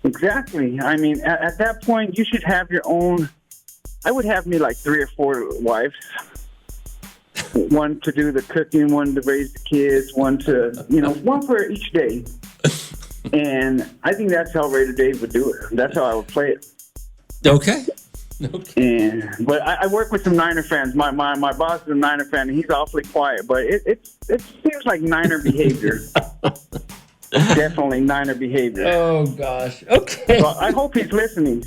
Exactly. I mean, at that point, you should have your own. I would have me like 3 or 4 wives. One to do the cooking, one to raise the kids, one for each day. And I think that's how Raider Dave would do it. That's how I would play it. Okay. But I work with some Niner fans. My boss is a Niner fan, and he's awfully quiet. But it seems like Niner behavior. Definitely Niner behavior. Oh gosh. Okay. So I hope he's listening,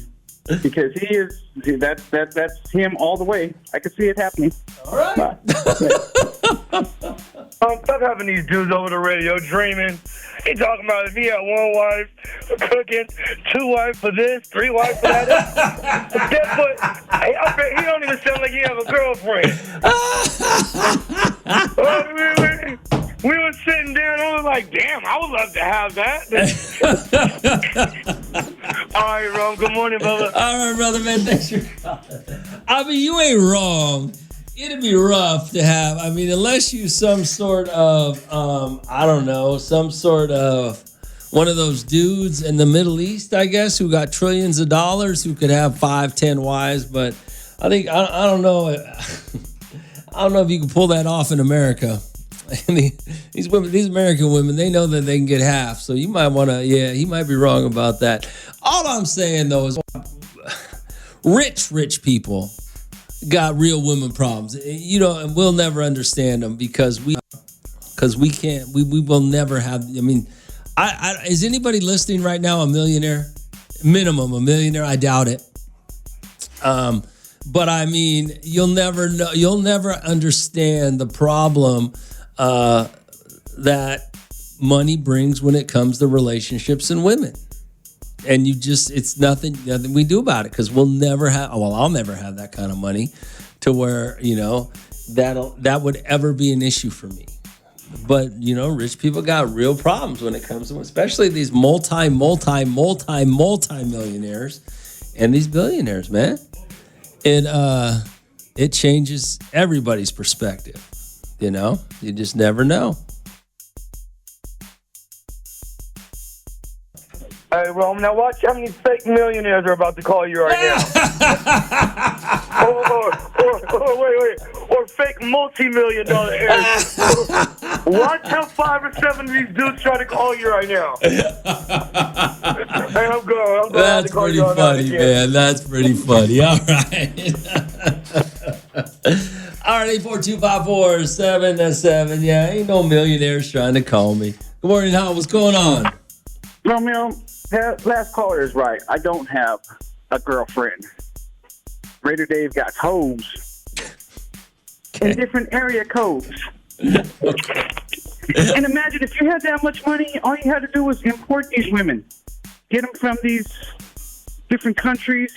because he is. That's him all the way. I can see it happening. All right. Stop having these dudes over the radio dreaming. He talking about if he had 1 wife cooking, 2 wives for this, 3 wives for that. I bet he don't even sound like he have a girlfriend. We were sitting there and I was like, damn, I would love to have that. All right, Ron. Good morning, brother. All right, brother, man. Thanks for calling. I mean, you ain't wrong. It'd be rough to have. I mean, unless you some sort of, some sort of one of those dudes in the Middle East, I guess, who got trillions of dollars, who could have 5, 10 wives. But I think I don't know. I don't know if you can pull that off in America. These women, these American women, they know that they can get half. So you might want to, he might be wrong about that. All I'm saying though is, rich people got real women problems. And we'll never understand them because we can't. We will never have. I mean, is anybody listening right now a millionaire? Minimum a millionaire? I doubt it. But I mean, you'll never know. You'll never understand the problem that money brings when it comes to relationships and women. And it's nothing we do about it, because we'll never have, I'll never have that kind of money to where, that would ever be an issue for me. But, rich people got real problems when it comes to, especially these multi-millionaires and these billionaires, man. It changes everybody's perspective. You just never know. Hey, Rome, now watch how many fake millionaires are about to call you right now. or fake multi-million-dollar heirs. Watch how 5 or 7 of these dudes try to call you right now. Hey, I'm going. That's pretty funny, man. That's pretty funny. All right. All right, 842-547-7. Yeah, ain't no millionaires trying to call me. Good morning, Hal. What's going on? Romeo, that last caller is right. I don't have a girlfriend. Raider Dave got hoes in different area codes. And imagine if you had that much money, all you had to do was import these women, get them from these different countries,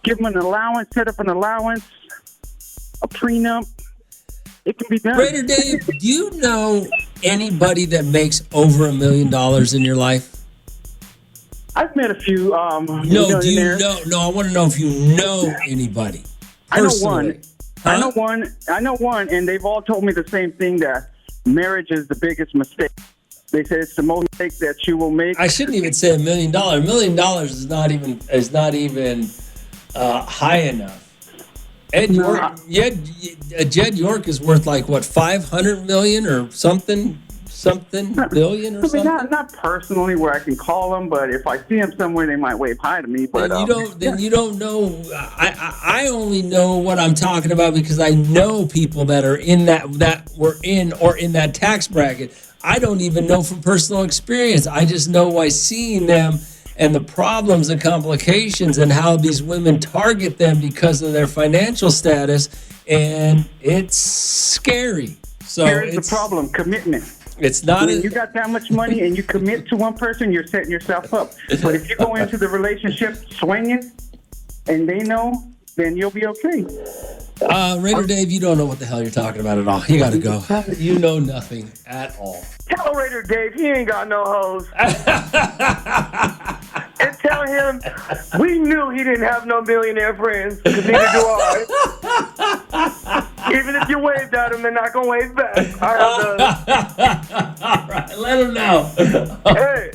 give them an allowance, set up an allowance, a prenup. It can be done. Raider Dave, do you know anybody that makes over $1 million in your life? I've met a few. No, do you know? No, I want to know if you know anybody. Personally. I know one, and they've all told me the same thing, that marriage is the biggest mistake. They say it's the most mistake that you will make. I shouldn't even say $1 million. $1 million is not even high enough. Jed York is worth like what, 500 million or something billion or something. Not personally where I can call them, but if I see them somewhere, they might wave hi to me. But you don't know. I only know what I'm talking about because I know people that are in that were in or in that tax bracket. I don't even know from personal experience. I just know by seeing them and the problems and complications and how these women target them because of their financial status, and it's scary. So here's the problem: commitment. It's not. When you got that much money and you commit to one person, you're setting yourself up. But if you go into the relationship swinging and they know, then you'll be okay. Raider Dave, you don't know what the hell you're talking about at all. You got to go. You know nothing at all. Tell Raider Dave he ain't got no hoes. And tell him we knew he didn't have no millionaire friends, because neither do I. Even if you waved at him, they're not going to wave back. I have those. All right, let him know. Hey,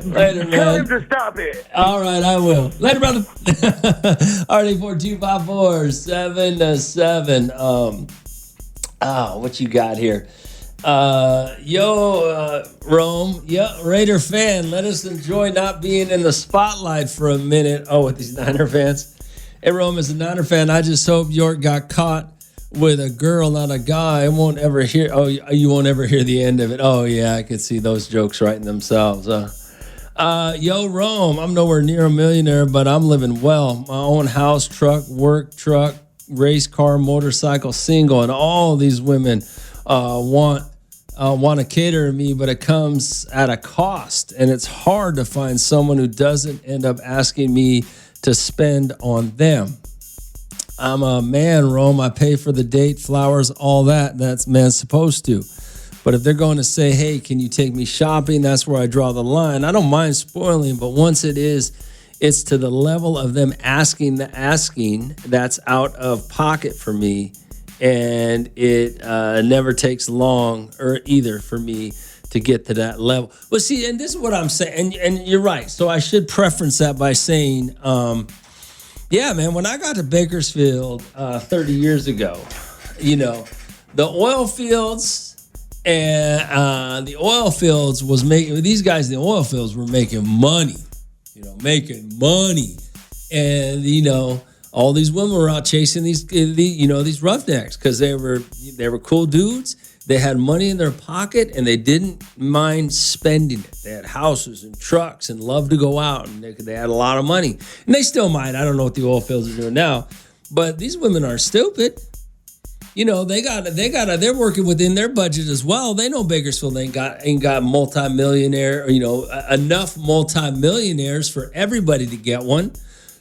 Later, man. tell him to stop it. All right, I will. Later, brother. RD4254-7-7. What you got here? Rome. Yeah, Raider fan. Let us enjoy not being in the spotlight for a minute. Oh, with these Niner fans. Hey, Rome, as a Niner fan, I just hope York got caught with a girl, not a guy. I won't ever hear. Oh, you won't ever hear the end of it. Oh, yeah, I could see those jokes writing themselves. Rome, I'm nowhere near a millionaire, but I'm living well. My own house, truck, work truck, race car, motorcycle, single, and all these women want to cater to me, but it comes at a cost, and it's hard to find someone who doesn't end up asking me to spend on them. I'm a man, Rome. I pay for the date, flowers, all that. That's man's supposed to. But if they're going to say, hey, can you take me shopping? That's where I draw the line. I don't mind spoiling, but once it's to the level of them asking that's out of pocket for me. And it never takes long or either for me to get to that level. Well, see, and this is what I'm saying, and you're right. So I should preference that by saying, yeah, man, when I got to Bakersfield 30 years ago, the oil fields was making, these guys in the oil fields were making money, and, all these women were out chasing these roughnecks because they were cool dudes. They had money in their pocket and they didn't mind spending it. They had houses and trucks and loved to go out, and they had a lot of money. And they still might. I don't know what the oil fields are doing now, but these women aren't stupid. They're working within their budget as well. They know Bakersfield ain't got multi-millionaire, enough multi-millionaires for everybody to get one.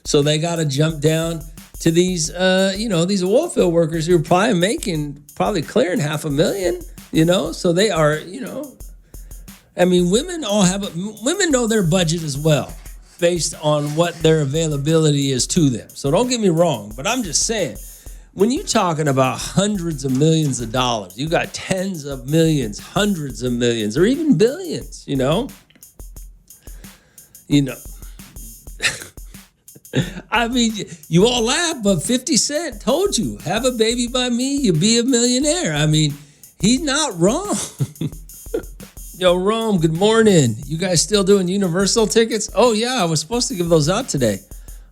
So they got to jump down to these, these oil field workers who are probably clearing $500,000, so they are, women know their budget as well based on what their availability is to them. So don't get me wrong, but I'm just saying, when you're talking about hundreds of millions of dollars, you got tens of millions, hundreds of millions, or even billions, I mean, you all laugh, but 50 Cent told you, have a baby by me, you be a millionaire. I mean, he's not wrong. Yo, Rome, good morning. You guys still doing Universal tickets? Oh, yeah, I was supposed to give those out today.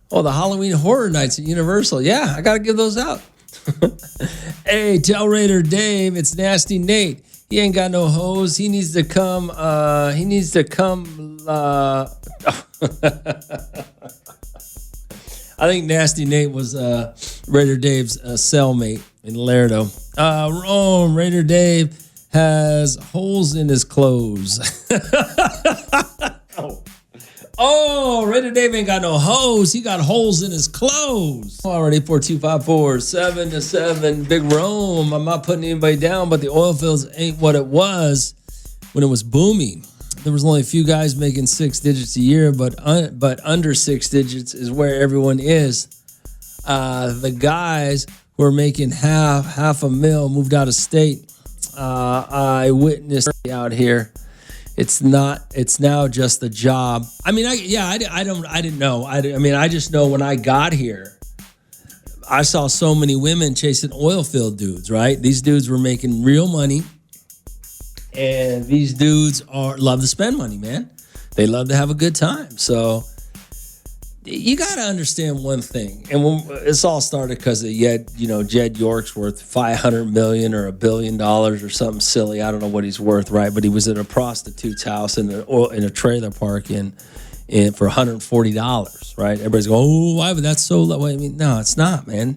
Oh, the Halloween Horror Nights at Universal. Yeah, I got to give those out. Hey, tell Raider Dave, it's Nasty Nate. He ain't got no hose. He needs to come. I think Nasty Nate was Raider Dave's cellmate in Laredo. Raider Dave has holes in his clothes. Raider Dave ain't got no hose. He got holes in his clothes. Already 4254-7-7. Big Rome. I'm not putting anybody down, but the oil fields ain't what it was when it was booming. There was only a few guys making 6 digits a year, but under 6 digits is where everyone is. The guys who are making half a mil moved out of state. I witnessed out here. It's now just a job. I mean, I didn't know. I just know when I got here, I saw so many women chasing oil field dudes, right? These dudes were making real money. And these dudes love to spend money, man. They love to have a good time. So you got to understand one thing. And it's all started because of Jed York's worth $500 million or $1 billion or something silly. I don't know what he's worth, right? But he was in a prostitute's house in a trailer park for $140, right? Everybody's going, oh, why would that so low? I mean, no, it's not, man.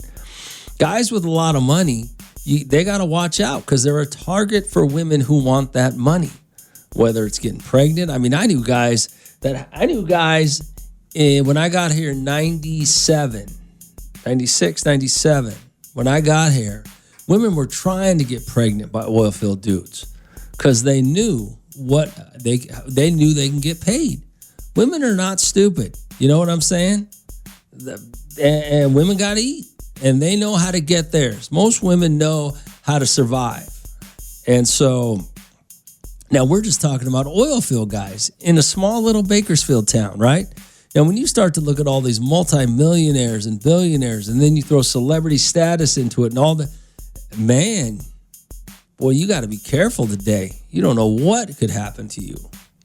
Guys with a lot of money they got to watch out because they're a target for women who want that money, whether it's getting pregnant. I mean, I knew guys when I got here in 97, 96, 97, when I got here, women were trying to get pregnant by oil field dudes because they knew they knew they can get paid. Women are not stupid. You know what I'm saying? And women got to eat, and they know how to get theirs. Most women know how to survive. And so now we're just talking about oil field guys in a small little Bakersfield town, right? Now, when you start to look at all these multimillionaires and billionaires, and then you throw celebrity status into it and all that, man, boy, you got to be careful today. You don't know what could happen to you.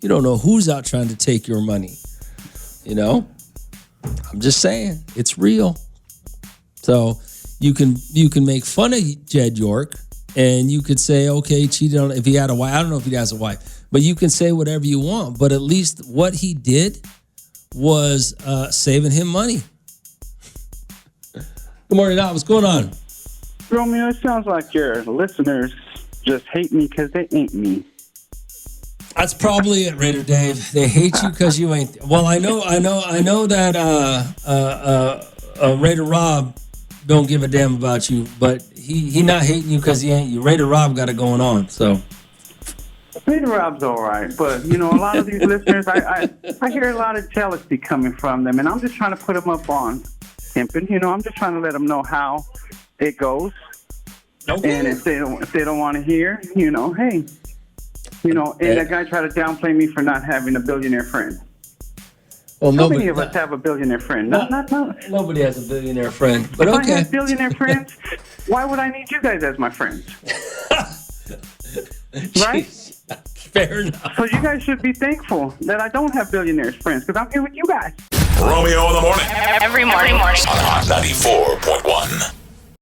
You don't know who's out trying to take your money. You know? I'm just saying, it's real. So you can make fun of Jed York, and you could say, okay, he cheated on, if he had a wife. I don't know if he has a wife, but you can say whatever you want. But at least what he did was saving him money. Good morning, Al. What's going on? Romeo, it sounds like your listeners just hate me because they ain't me. That's probably it, Raider Dave. They hate you because you ain't. Well, I know that Raider Rob don't give a damn about you, but he not hating you because he ain't you. Raider Rob got it going on, so. Raider Rob's all right, but a lot of these listeners, I hear a lot of jealousy coming from them, and I'm just trying to put them up on pimping. I'm just trying to let them know how it goes. Okay. And if they don't want to hear, hey, and that guy tried to downplay me for not having a billionaire friend. Well, how many of us have a billionaire friend? Not. Nobody has a billionaire friend. But if okay. I had billionaire friends, why would I need you guys as my friends? Right? Fair enough. So you guys should be thankful that I don't have billionaires friends because I'm here with you guys. Romeo in the Morning. Every morning. On 94.1.